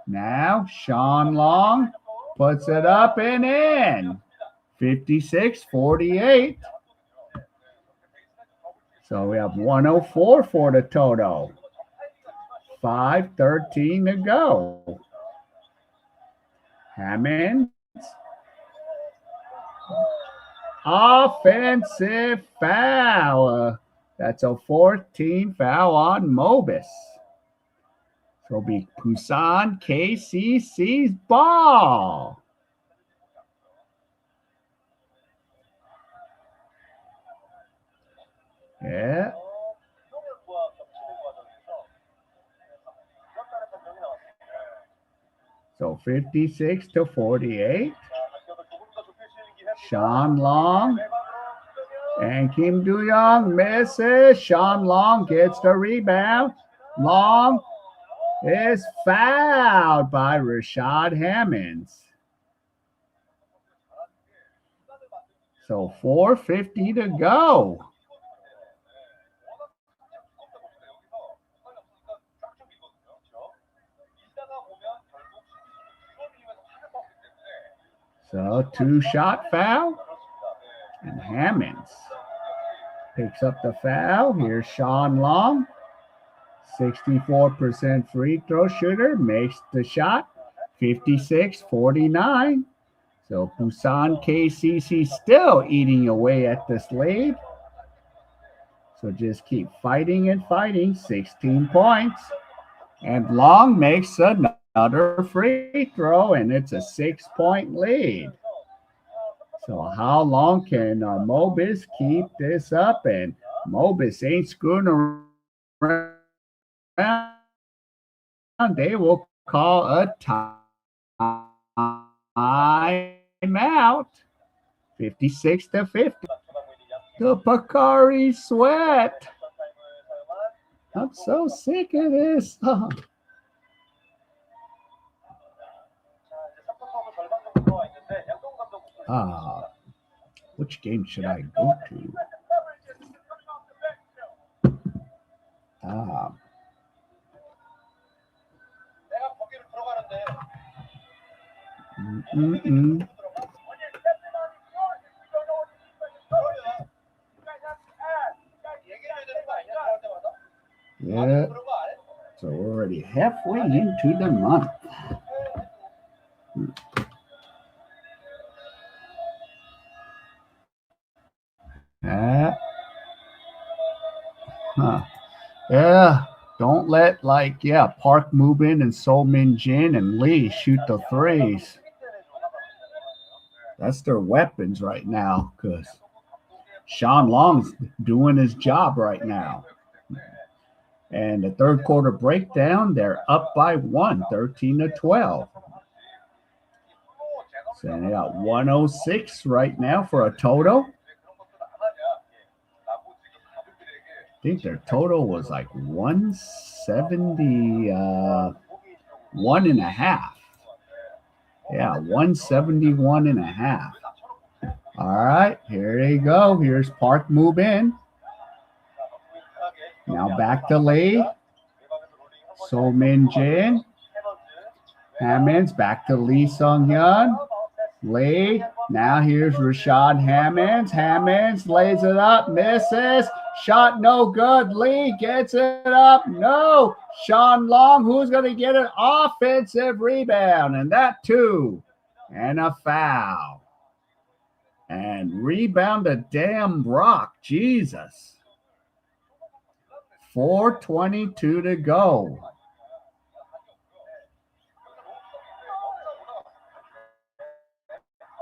Now Sean Long puts it up and in, 56-48. So we have 104 for the total. 5:13 to go. Hammonds. Offensive foul. That's a 14 foul on Mobis. So it'll be Busan KCC's ball. Yeah. So 56-48. Sean Long and Kim Do-young misses. Sean Long gets the rebound. Long is fouled by Rashad Hammonds. So 4:50 to go. So 2-shot foul. And Hammonds picks up the foul. Here's Sean Long. 64% free throw shooter. Makes the shot. 56-49. So Busan KCC still eating away at this lead. So just keep fighting and fighting. 16 points. And Long makes another free throw, and it's a 6-point lead. So how long can Mobis keep this up? And Mobis ain't screwing around. They will call a timeout. 56-50. The Pocari Sweat. I'm so sick of this. Which game should I go to? Yeah. So we're already halfway into the month. Yeah. Don't let Park Mubin and So Min Jin and Lee shoot the threes. That's their weapons right now, because Sean Long's doing his job right now. And the third quarter breakdown, they're up by 1, 13-12. So they got 106 right now for a total. I think their total was like 171 and a half. Yeah, 171 and a half. All right, here they go. Here's Park Mubin. Now back to Lee. So Min Jin. Hammonds back to Lee Sung Hyun. Lee. Now here's Rashad Hammonds. Hammonds lays it up, misses. Shot no good. Lee gets it up. No. Sean Long, who's going to get an offensive rebound? And that too. And a foul. And rebound a damn rock. Jesus. 4:22 to go.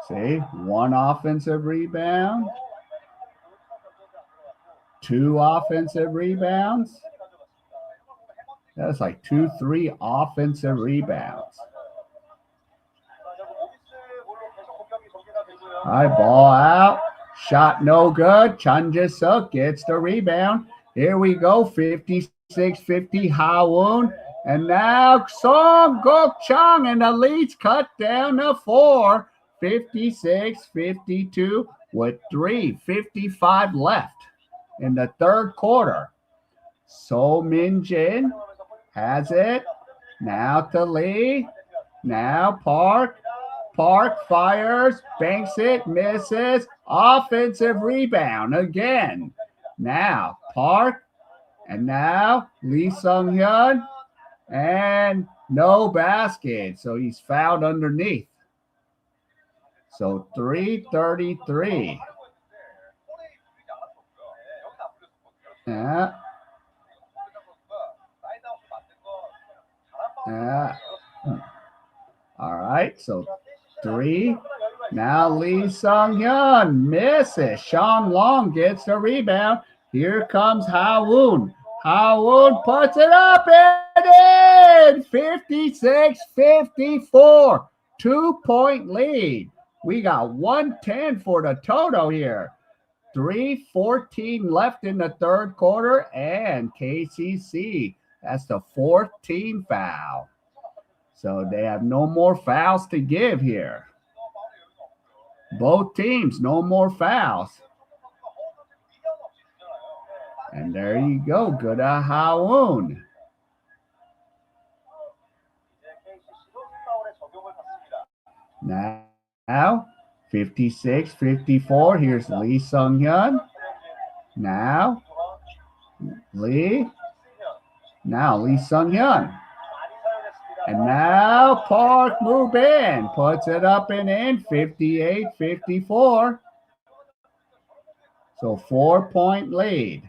See, 1 offensive rebound. 2 offensive rebounds. That's like 2-3 offensive rebounds. All right, ball out. Shot no good. Chun Jae-suk gets the rebound. Here we go. 56-50 Ha-woon. And now Song Gok-chung, and the lead's cut down to 4. 56-52 with 3:55 left in the third quarter. So Min Jin has it. Now to Lee. Now Park. Park fires, banks it, misses. Offensive rebound again. Now Park. And now Lee Sung Hyun. And no basket. So he's fouled underneath. So 3:33. Yeah. All right. So 3. Now Lee Sung Hyun misses. Sean Long gets the rebound. Here comes Ha-woon. Ha-woon puts it up and in. 56-54. 2-point lead. We got 110 for the total here. 3:14 left in the third quarter, and KCC, that's the 4th team foul. So they have no more fouls to give here. Both teams, no more fouls. And there you go. Good Ha-woon. Now 56-54. Here's Lee Sung-hyun. Now, Lee. Now, Lee Sung-hyun. And now, Park Moo-bin puts it up and in, 58-54. So 4-point lead.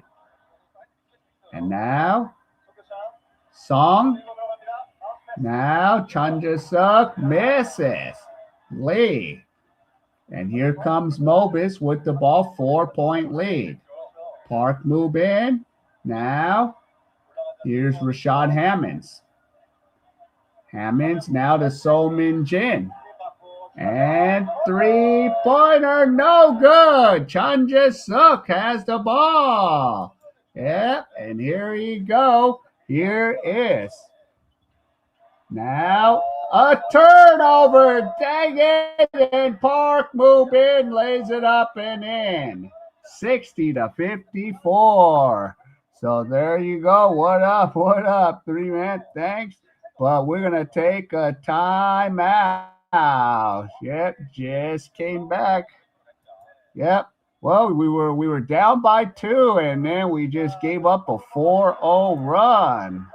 And now, Song. Now, Chun Jae-suk misses. Lee. And here comes Mobis with the ball, 4-point lead. Park Moo-bin. Now, here's Rashad Hammonds. Hammonds now to So Min-jin. And 3-pointer, no good. Chun Jae-suk has the ball. Yep, and here you go. Here is now a turnover. Dang it. And Park Moo-bin lays it up and in. 60-54. So there you go. What up? What up? 3-man. Thanks. But we're going to take a timeout. Yep, just came back. Yep. Well, we were down by 2, and then we just gave up a 4-0 run.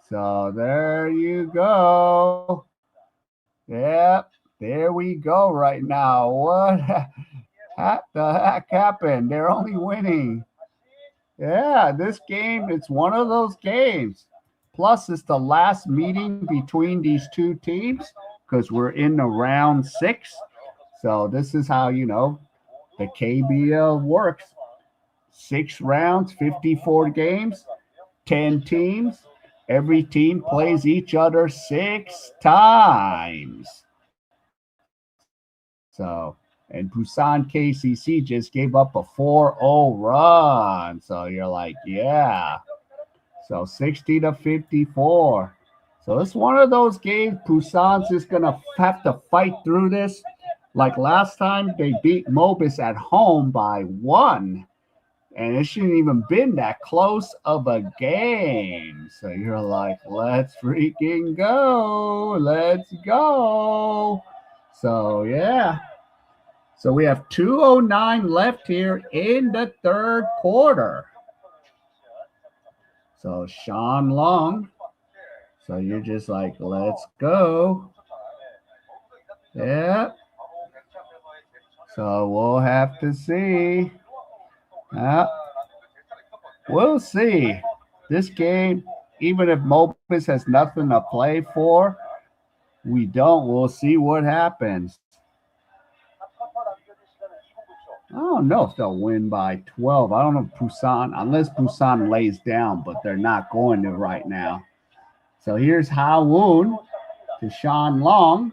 So there you go. Yep, there we go right now. What the heck happened? They're only winning. Yeah, this game, it's one of those games. Plus, it's the last meeting between these two teams because we're in the round 6. So this is how, the KBL works. 6 rounds, 54 games, 10 teams. Every team plays each other 6 times. So, and Busan KCC just gave up a 4-0 run. So you're like, yeah. So 60-54. So it's one of those games. Busan's just going to have to fight through this. Like last time, they beat Mobis at home by 1. And it shouldn't even been that close of a game. So you're like, let's freaking go. Let's go. So, yeah. So we have 2:09 left here in the third quarter. So Sean Long. So you're just like, let's go. Yeah. So we'll have to see. We'll see. This game, even if Mobis has nothing to play for, we'll see what happens. I don't know if they'll win by 12. I don't know if unless Busan lays down, but they're not going to right now. So here's Ha-woon to Sean Long.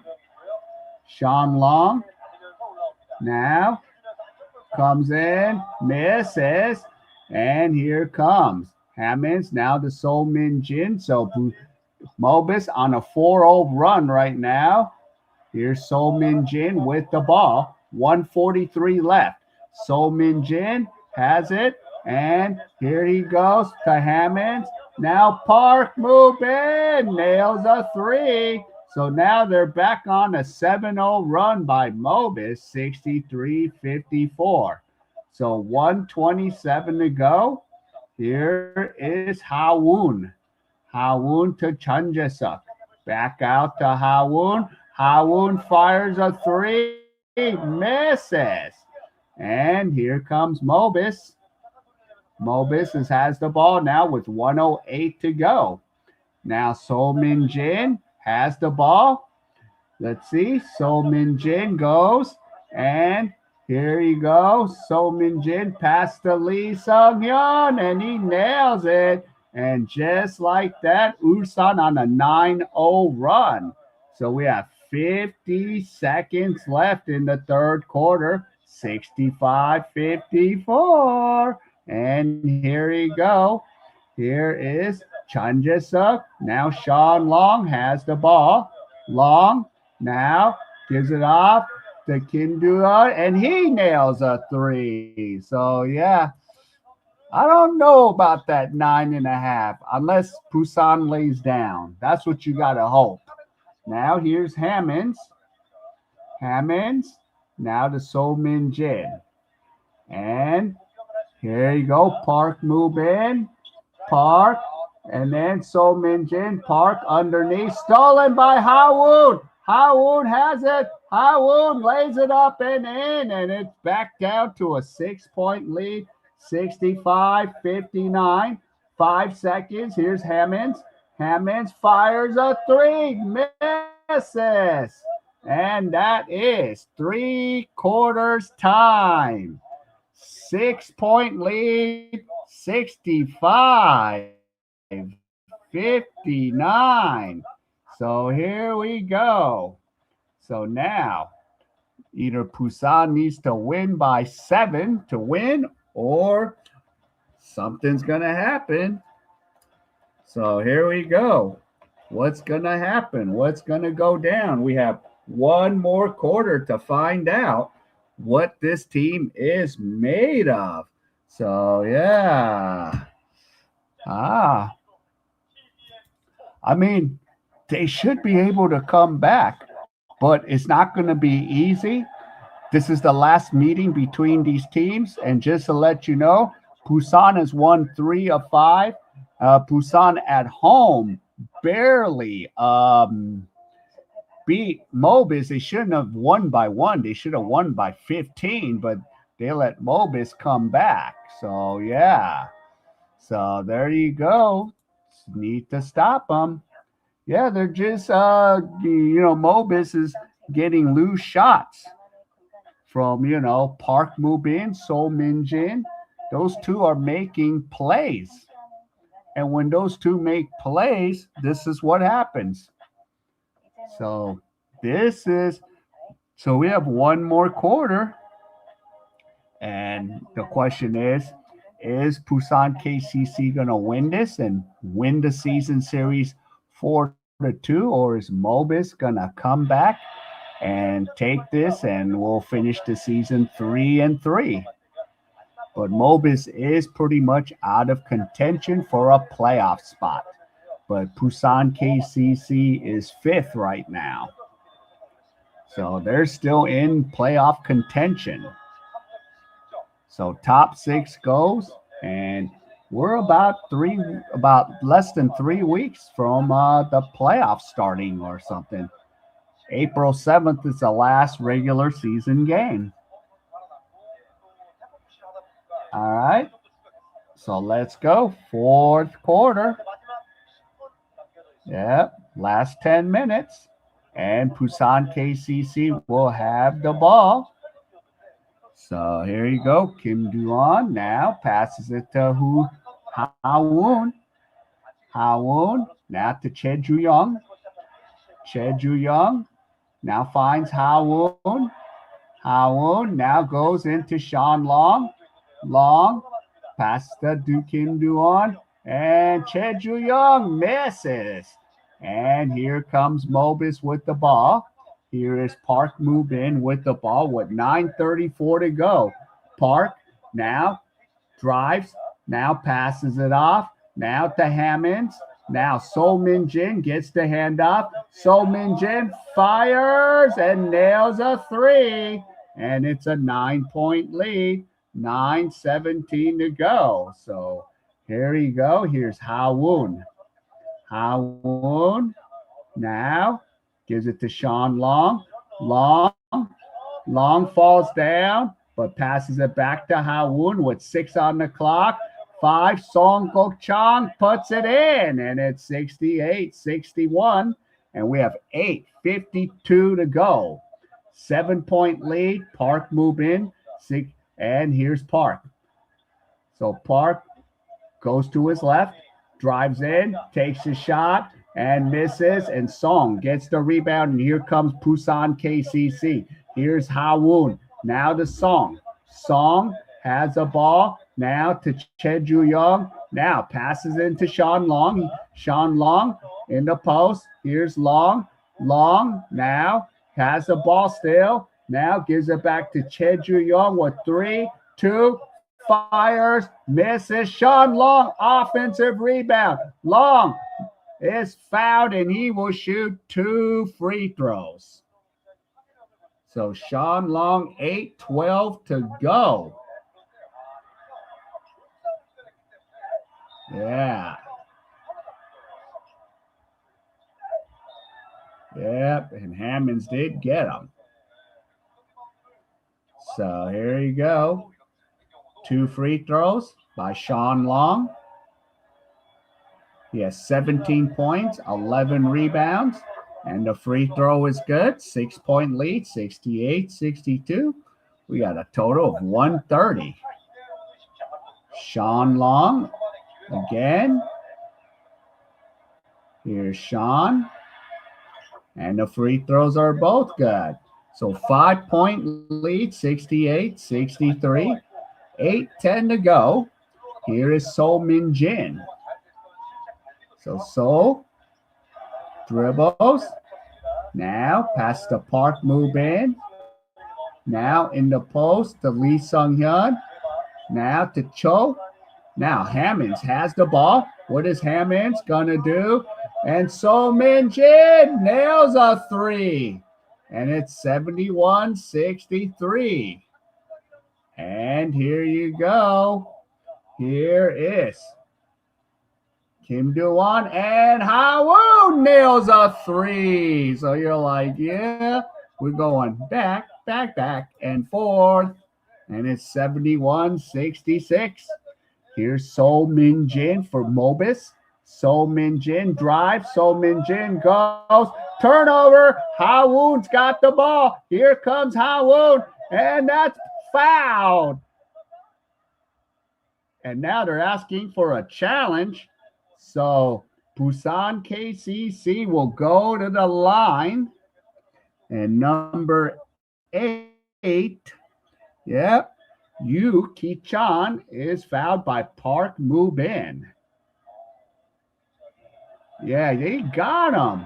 Sean Long now comes in, misses, and here comes Hammonds now to So Min-jin. So Mobis on a 4-0 run right now. Here's So Min-jin with the ball. 1:43 left. So Min-jin has it, and here he goes to Hammonds. Now Park Moo-bin nails a 3. So now they're back on a 7-0 run by Mobis, 63-54. So 1:27 to go. Here is Ha-woon. Ha-woon to Chun Jae-suk. Back out to Ha-woon. Ha-woon fires a 3, misses. And here comes Mobis. Mobis has the ball now with 1:08 to go. Now So Min-jin has the ball. Let's see. So Min-jin goes. And here he goes. So Min-jin past to Lee Sung-hyun. And he nails it. And just like that, Ulsan on a 9-0 run. So we have 50 seconds left in the third quarter. 65-54. And here you go. Here is Chun Jae-suk. Now Sean Long has the ball. Long now gives it off to Kim Do-yeon, and he nails a 3. So, yeah. I don't know about that 9.5 unless Busan lays down. That's what you got to hope. Now here's Hammonds. Hammonds Now to So Min Jin. And here you go. Park move in. Park. And then So Min Jin. Park underneath. Stolen by Hawoon. Hawoon has it. Hawoon lays it up and in. And it's back down to a 6-point lead. 65-59. 5 seconds. Here's Hammonds. Hammonds fires a 3. Misses. And that is 3/4 time. 6-point lead, 65-59. So here we go. So now, either Busan needs to win by 7 to win, or something's going to happen. So here we go. What's going to happen? What's going to go down? We have one more quarter to find out what this team is made of. So, yeah. I mean, they should be able to come back, but it's not going to be easy. This is the last meeting between these teams. And just to let you know, Busan has won 3 of 5. Busan at home barely beat Mobis. They shouldn't have won by 1. They should have won by 15, but they let Mobis come back. So, yeah. So, there you go. Need to stop them. Yeah, they're just, Mobis is getting loose shots from, Park Mubin, So Min Jin. Those two are making plays. And when those two make plays, this is what happens. So we have one more quarter. And the question is Busan KCC going to win this and win the season series 4-2, or is Mobis going to come back and take this and we'll finish the season 3-3? But Mobis is pretty much out of contention for a playoff spot. But Busan KCC is 5th right now. So they're still in playoff contention. So top 6 goes, and we're about less than 3 weeks from the playoffs starting or something. April 7th is the last regular season game. All right. So let's go. 4th quarter. Yep. Last 10 minutes. And Busan KCC will have the ball. So here you go. Kim Duan now passes it to Hawoon. Hawoon now to Che Ju-young. Che Ju-young now finds Hawoon. Hawoon now goes into Sean Long. Long passes to Kim Duan, and Che Ju-young misses. And here comes Mobis with the ball. Here is Park Mubin with the ball with 9:34 to go. Park now drives, now passes it off, now to Hammonds. Now So Min Jin gets the handoff. So Min Jin fires and nails a 3. And it's a 9-point lead. 9:17 to go. So here you go. Here's Hawoon. Hawoon now gives it to Sean Long. Long falls down, but passes it back to Hawoon with 6 on the clock. 5, Song Gok-chang puts it in, and it's 68-61. And we have 8:52 to go. 7-point lead. Park move in. And here's Park. So Park goes to his left, drives in, takes a shot, and misses. And Song gets the rebound. And here comes Busan KCC. Here's Hawoon. Now to Song. Song has a ball. Now to Che Ju-young. Now passes into Sean Long. Sean Long in the post. Here's Long. Long now has the ball still. Now gives it back to Che Ju-young with 3, 2, fires, misses. Sean Long, offensive rebound. Long is fouled, and he will shoot 2 free throws. So Sean Long, 8:12 to go. Yeah. Yep, and Hammonds did get him. So here you go. 2 free throws by Sean Long. He has 17 points, 11 rebounds, and the free throw is good. 6-point lead, 68-62. We got a total of 130. Sean Long again. Here's Sean. And the free throws are both good. So 5-point lead, 68-63. 8:10 to go. Here is So Min Jin. So Seoul dribbles. Now pass to Park Moo Bin. Now in the post to Lee Sung Hyun. Now to Cho. Now Hammonds has the ball. What is Hammonds gonna do? And So Min Jin nails a 3. And it's 71-63. And here you go. Here is Kim Do-won and Ha-woo nails a 3. So you're like, yeah, we're going back, and forth. And it's 71-66. Here's So Min Jin for Mobis. So Min Jin drives. So Min Jin goes. Turnover. Ha-woon's got the ball. Here comes Ha-woon. And that's fouled. And now they're asking for a challenge. So Busan KCC will go to the line. And number 8, yep, Yu Ki-chan is fouled by Park Moo Bin. Yeah, they got him.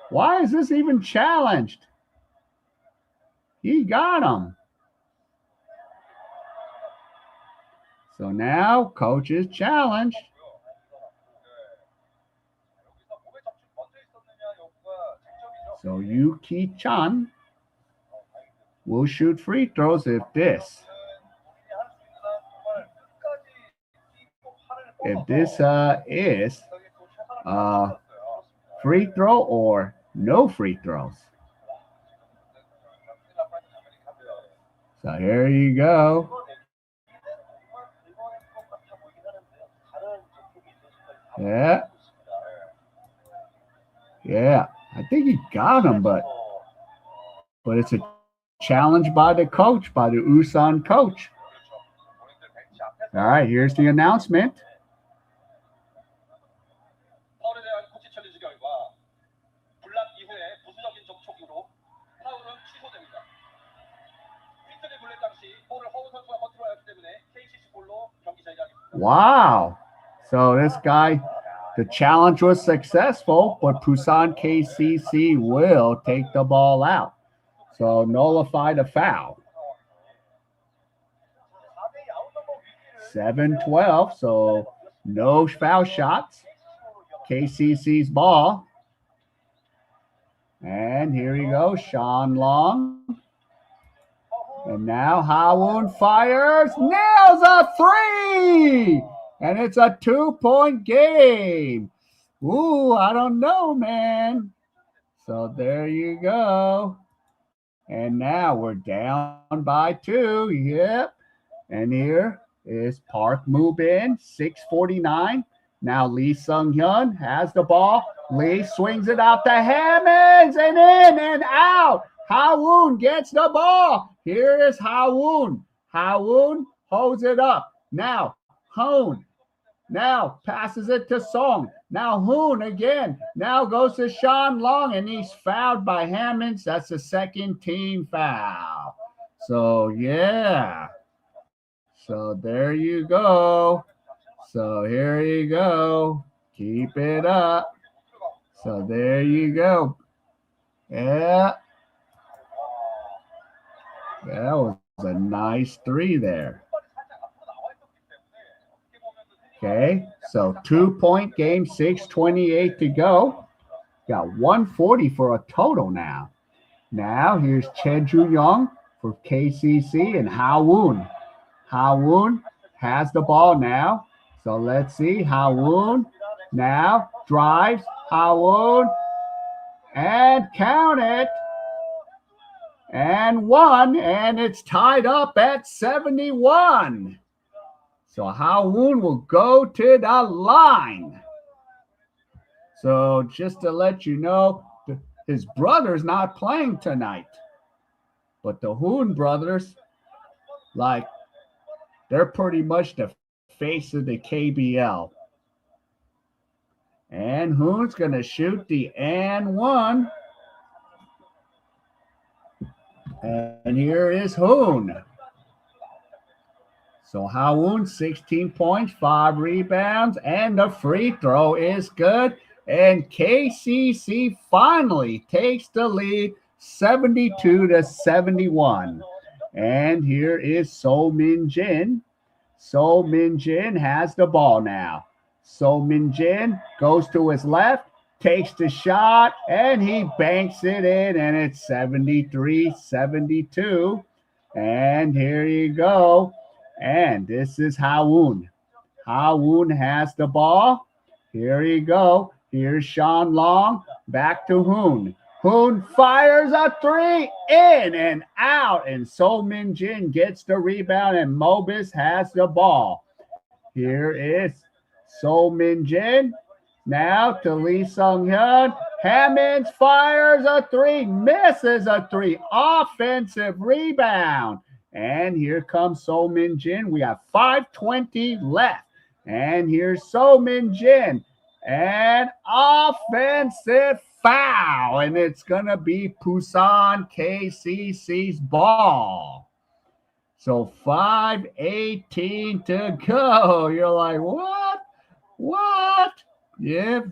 Why is this even challenged? He got him. So now coach is challenged. So Yu Ki-chan will shoot free throws if this is free throw or no free throws. So here you go. Yeah. Yeah. I think he got him, but it's a challenge by the coach, by the Ulsan coach. All right, here's the announcement. Wow. So this guy, the challenge was successful, but Busan KCC will take the ball out. So nullify the foul. 7-12, so no foul shots. KCC's ball. And here you go, Sean Long. And now Ha-woon fires, nails a 3! And it's a 2-point game. Ooh, I don't know, man. So there you go. And now we're down by 2. Yep. And here is Park Moo Bin, 6:49. Now Lee Sung Hyun has the ball. Lee swings it out to Hammonds and in and out. Ha-woon gets the ball. Here is Ha-woon. Ha-woon holds it up. Now Hoon. Now passes it to Song. Now Hoon again. Now goes to Sean Long, and he's fouled by Hammonds. That's the second team foul. So, yeah. So there you go. So here you go. Keep it up. So there you go. Yeah. That was a nice 3 there. Okay, so 2-point game, 6:28 to go. Got 140 for a total now. Now here's Cheju Young for KCC and Ha-woon. Ha-woon has the ball now. So let's see. Ha-woon now drives. Ha-woon and count it. And one, and it's tied up at 71. So Ha-woon will go to the line. So just to let you know, his brother's not playing tonight. But the Hoon brothers, like, they're pretty much the face of the KBL. And Hoon's going to shoot the and one. And here is Hoon. So Ha-woon, 16 points, 5 rebounds, and the free throw is good. And KCC finally takes the lead, 72-71. And here is So Min Jin. So Min Jin has the ball now. So Min Jin goes to his left, takes the shot, and he banks it in, and it's 73-72. And here you go. And this is Ha-woon. Ha-woon has the ball. Here you go. Here's Sean Long. Back to Hoon. Hoon fires a three, in and out. And So Min Jin gets the rebound, and Mobis has the ball. Here is So Min Jin. Now to Lee Sung-hyun. Hammonds fires a three, misses a three. Offensive rebound. And here comes So Min Jin. We have 5:20 left. And here's So Min Jin. And offensive foul. And it's going to be Busan KCC's ball. So 5:18 to go. You're like, what? What? Yep.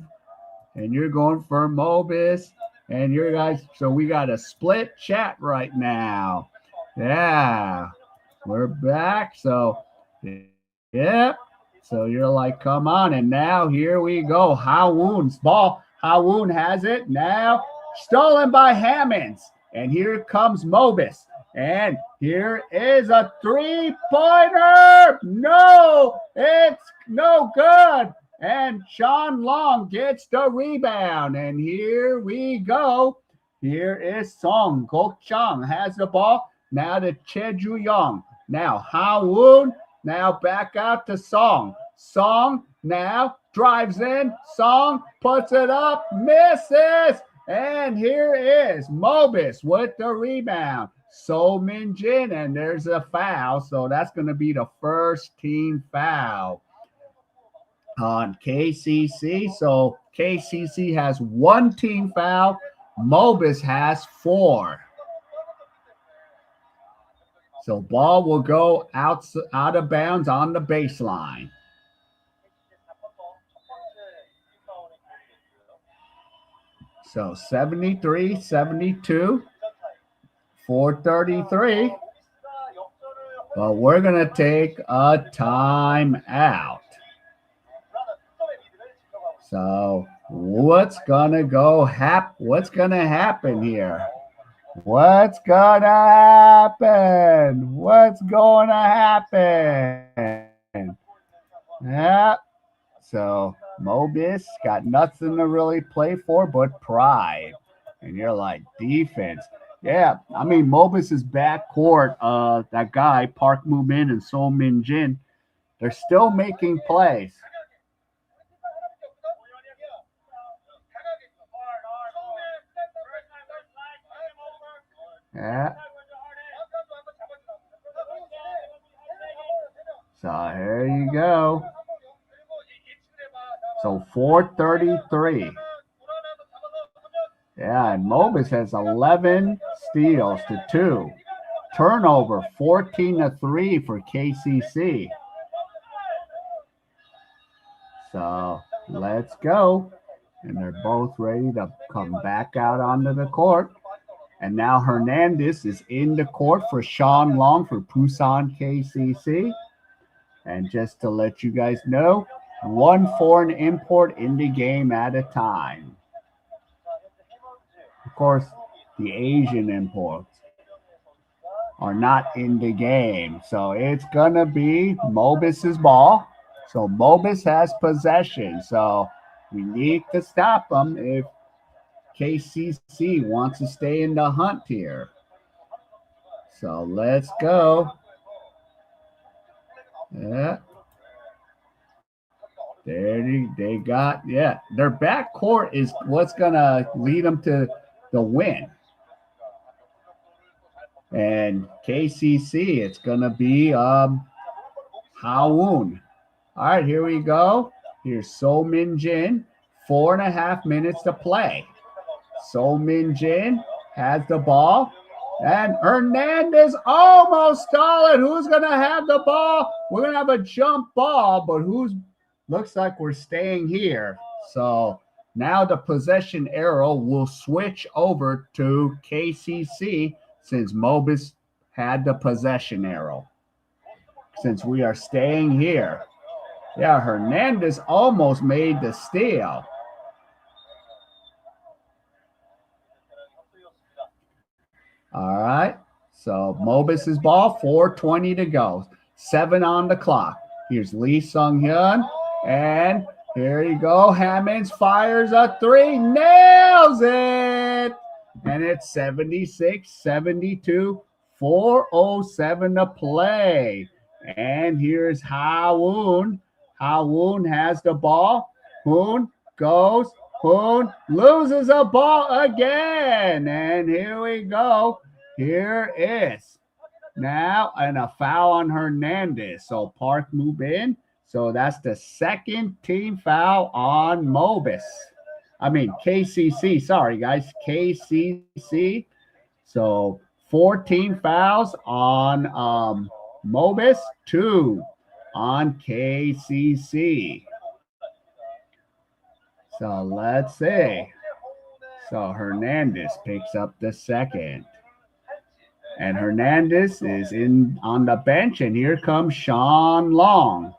And you're going for Mobis. And you guys, so we got a split chat right now. Yeah, we're back. So, yep. So you're like, come on. And now here we go. Ha-woon's ball. Ha-woon has it now. Stolen by Hammonds. And here comes Mobis. And here is a three-pointer. No, it's no good. And Sean Long gets the rebound. And here we go. Here is Song Gok-chang has the ball. Now to Cheju Young. Now Ha-woon. Now back out to Song. Song now drives in. Song puts it up. Misses. And here is Mobis with the rebound. So Min Jin. And there's a foul. So that's going to be the first team foul on KCC. So KCC has one team foul. Mobis has 4. So ball will go out of bounds on the baseline. So 73-72, 4:33. But we're going to take a timeout. So what's going to what's going to happen here? What's going to happen? What's going to happen? Yeah. So Mobis got nothing to really play for but pride. And you're like, defense. Yeah, I mean, Mobis' backcourt, that guy, Park Moo-min and So Min Jin, they're still making plays. Yeah. So here you go. So 4:33. Yeah, and Mobis has 11 steals to 2. Turnover 14-3 for KCC. So let's go. And they're both ready to come back out onto the court. And now Hernandez is in the court for Sean Long for Busan KCC. And just to let you guys know, 1 foreign import in the game at a time. Of course, the Asian imports are not in the game. So it's going to be Mobis's ball. So Mobis has possession. So we need to stop them if KCC wants to stay in the hunt here. So let's go. Yeah. There they got, yeah. Their back court is what's going to lead them to the win. And KCC, it's going to be Ha-woon. All right, here we go. Here's So Min Jin. 4.5 minutes to play. So Min Jin has the ball. And Hernandez almost stole it. Who's going to have the ball? We're going to have a jump ball, but looks like we're staying here. So now the possession arrow will switch over to KCC since Mobis had the possession arrow. Since we are staying here. Yeah, Hernandez almost made the steal. All right. So Mobis's ball, 4:20 to go. 7 on the clock. Here's Lee Sung-hyun. And here you go. Hammonds fires a 3. Nails it. And it's 76-72. 4:07 to play. And here's Ha-woon. Ha-woon has the ball. Hoon goes. Hoon loses a ball again. And here we go. Here is now and a foul on Hernandez. So Park move in. So that's the second team foul on Mobis. I mean KCC. Sorry, guys. KCC. So 14 fouls on Mobis, 2 on KCC. So let's see. So Hernandez picks up the second. And Hernandez is on the bench. And here comes Sean Long.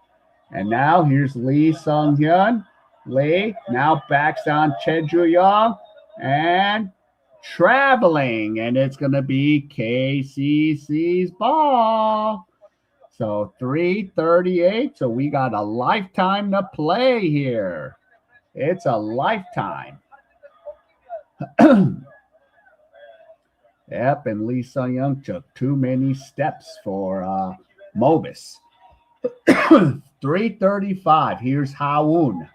And now here's Lee Sung-hyun. Lee now backs on Cheju Young. And traveling. And it's going to be KCC's ball. So 3:38. So we got a lifetime to play here. It's a lifetime. Yep, and Lee Sung-hyun took too many steps for Mobis. 3:35. Here's Ha-woon.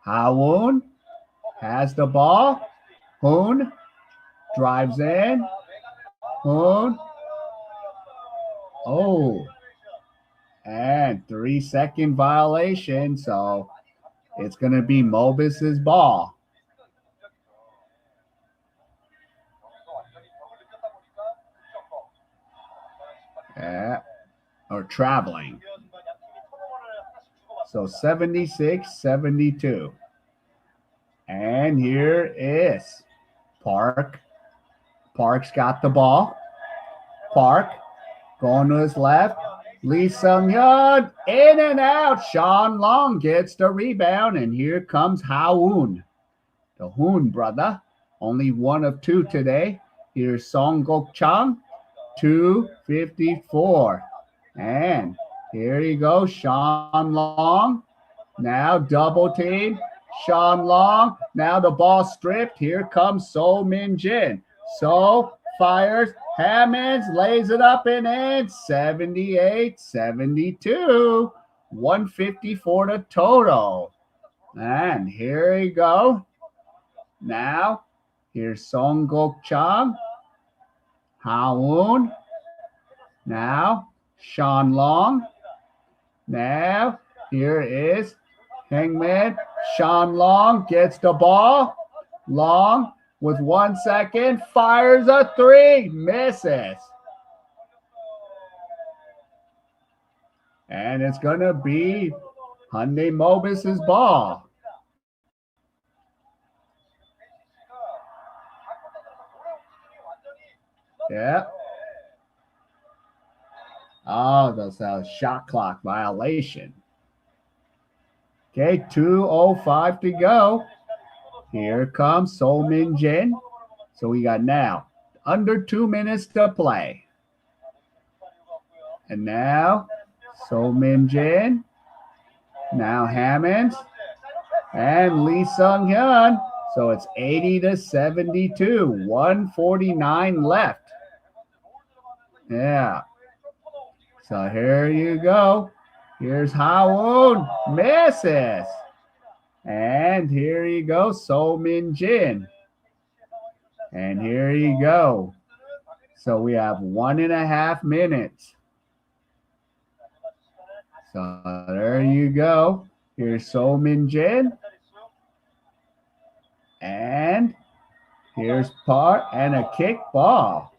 Ha-woon has the ball. Hoon drives in. Hoon. Oh. And 3-second violation. So it's going to be Mobis's ball. Yeah. Or traveling. So 76-72. And here is Park. Park's got the ball. Park going to his left. Lee Sung-hyun in and out. Sean Long gets the rebound. And here comes Ha-woon. The Hoon brother. Only 1 of 2 today. Here's Song Gok-chang. 2:54. And here you go. Sean Long. Now double team. Sean Long. Now the ball stripped. Here comes So Min Jin. So fires. Hammonds lays it up and in. 78-72. 154 to total. And here you go. Now, here's Song Gok-chang. Ha-woon. Now, Sean Long. Now, here is Hangman. Sean Long gets the ball. Long with 1 second. Fires a 3. Misses. And it's going to be Hyundai Mobis' ball. Yeah. Oh, that's a shot clock violation. Okay, 2:05 to go. Here comes So Min Jin. So we got now under 2 minutes to play. And now So Min Jin. Now Hammond and Lee Sung Hyun. So it's 80-72. 149 left. Yeah. So here you go. Here's Hawoon. Misses. And here you go. So Min Jin. And here you go. So we have 1.5 minutes. So there you go. Here's So Min Jin. And here's Park and a kick ball.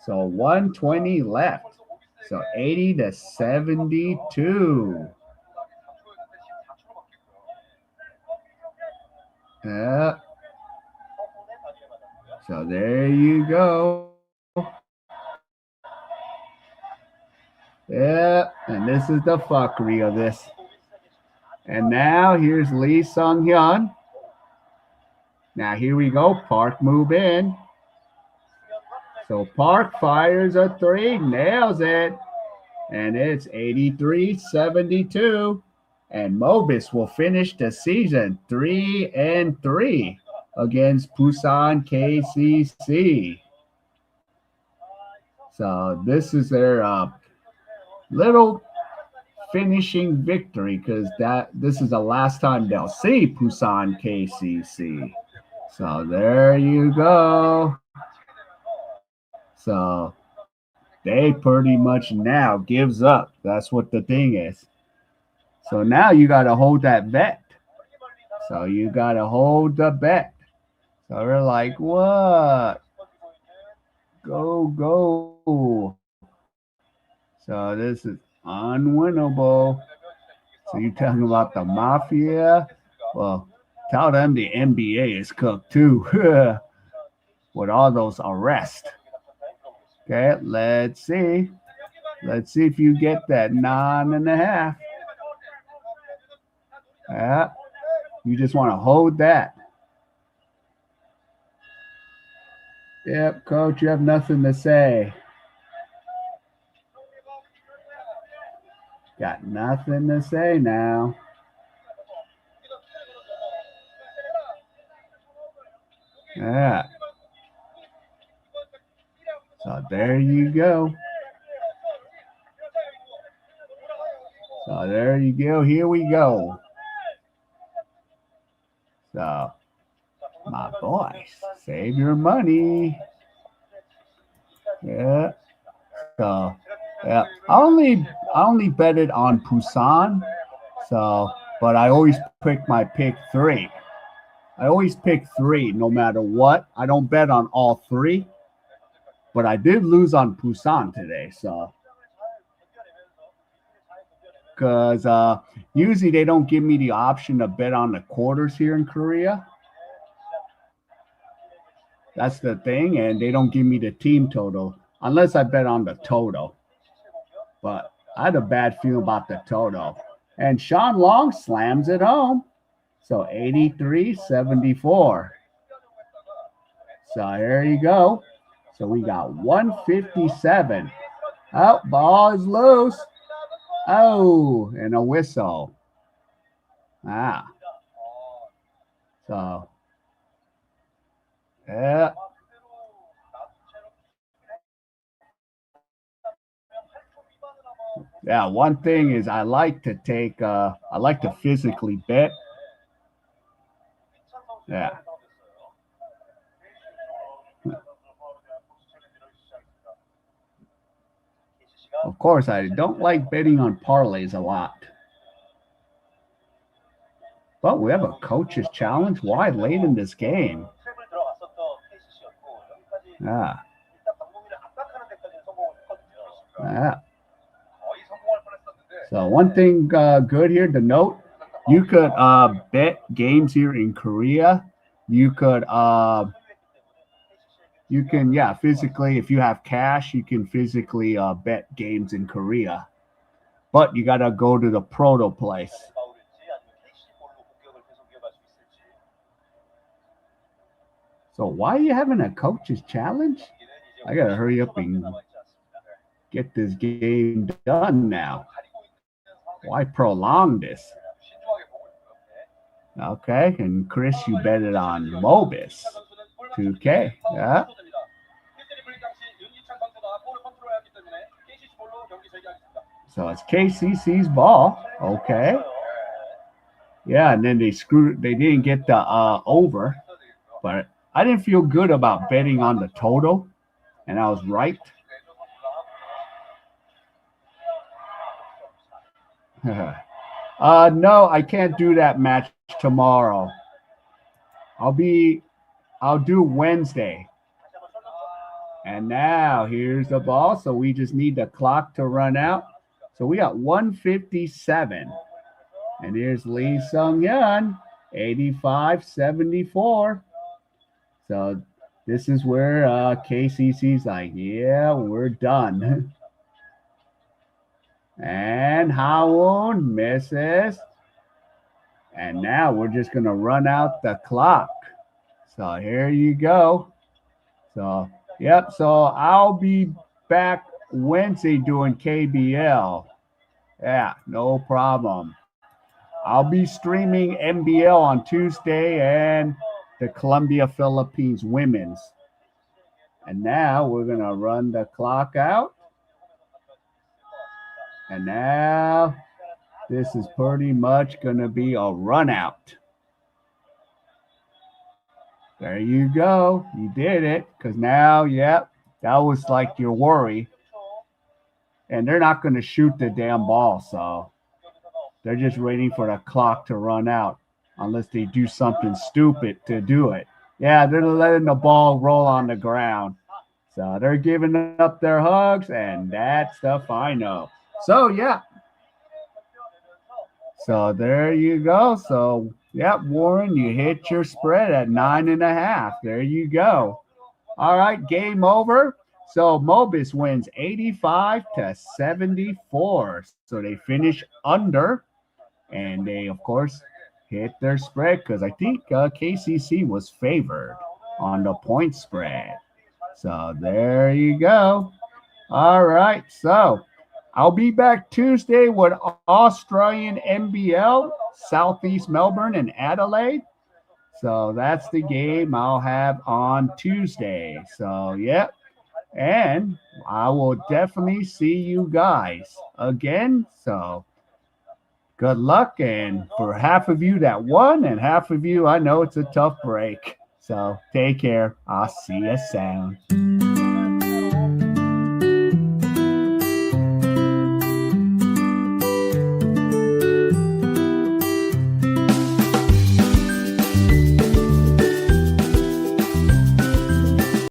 So 120 left. So 80-72. Yeah. So there you go. Yeah, and this is the fuckery of this. And now here's Lee Sung Hyun. Now here we go. Park move in. So Park fires a 3, nails it. And it's 83-72. And Mobis will finish the season 3-3 against Busan Kcc. So this is their little finishing victory because this is the last time they'll see Busan Kcc. So there you go. So they pretty much now gives up. That's what the thing is. So now you got to hold that bet. So you got to hold the bet. So they're like, what? Go. So this is unwinnable. So you're talking about the mafia? Well, tell them the NBA is cooked too. With all those arrests. Okay, let's see. Let's see if you get that 9.5. Yeah, you just want to hold that. Yep, coach, you have nothing to say. Got nothing to say now. Yeah. So there you go. So there you go. Here we go. So, my boys, save your money. Yeah. So, yeah. I only betted on Busan. So, but I always pick my pick 3. I always pick 3 no matter what. I don't bet on all 3. But I did lose on Busan today, so. Because usually they don't give me the option to bet on the quarters here in Korea. That's the thing, and they don't give me the team total unless I bet on the total. But I had a bad feeling about the total. And Sean Long slams it home. So 83-74. So here you go. So we got 157. Oh, ball is loose. Oh, and a whistle. Ah. So, yeah. Yeah, one thing is I like to physically bet. Yeah. Of course, I don't like betting on parlays a lot. But we have a coach's challenge. Why late in this game? Yeah. Yeah. So one thing good here to note, you could bet games here in Korea. You can physically, if you have cash, you can physically bet games in Korea. But you got to go to the proto place. So why are you having a coach's challenge? I gotta hurry up and get this game done now. Why prolong this? Okay, and Chris, you bet it on Mobis. 2K. Yeah. So it's KCC's ball. Okay. Yeah, and then they didn't get the over, but I didn't feel good about betting on the total, and I was right. No, I can't do that match tomorrow. I'll do Wednesday. And now here's the ball. So we just need the clock to run out. So we got 157. And here's Lee Sung-hyun, 85-74. So this is where KCC's like, yeah, we're done. And Ha-won misses. And now we're just going to run out the clock. So here you go. So, yep. So I'll be back Wednesday doing KBL. Yeah, no problem. I'll be streaming NBL on Tuesday and the Columbia Philippines women's. And now we're going to run the clock out. And now this is pretty much going to be a run out. There you go. You did it. Because now, yep, that was like your worry. And they're not going to shoot the damn ball. So they're just waiting for the clock to run out. Unless they do something stupid to do it. Yeah, they're letting the ball roll on the ground. So they're giving up their hugs. And that's the final. So, yeah. So there you go. So, yep, Warren, you hit your spread at 9.5. There you go. All right, game over. So Mobis wins 85-74. So they finish under, and they, of course, hit their spread because I think KCC was favored on the point spread. So there you go. All right, so I'll be back Tuesday with Australian NBL, Southeast Melbourne and Adelaide. So that's the game I'll have on Tuesday. So, yep. And I will definitely see you guys again. So good luck. And for half of you that won and half of you, I know it's a tough break. So take care. I'll see you soon.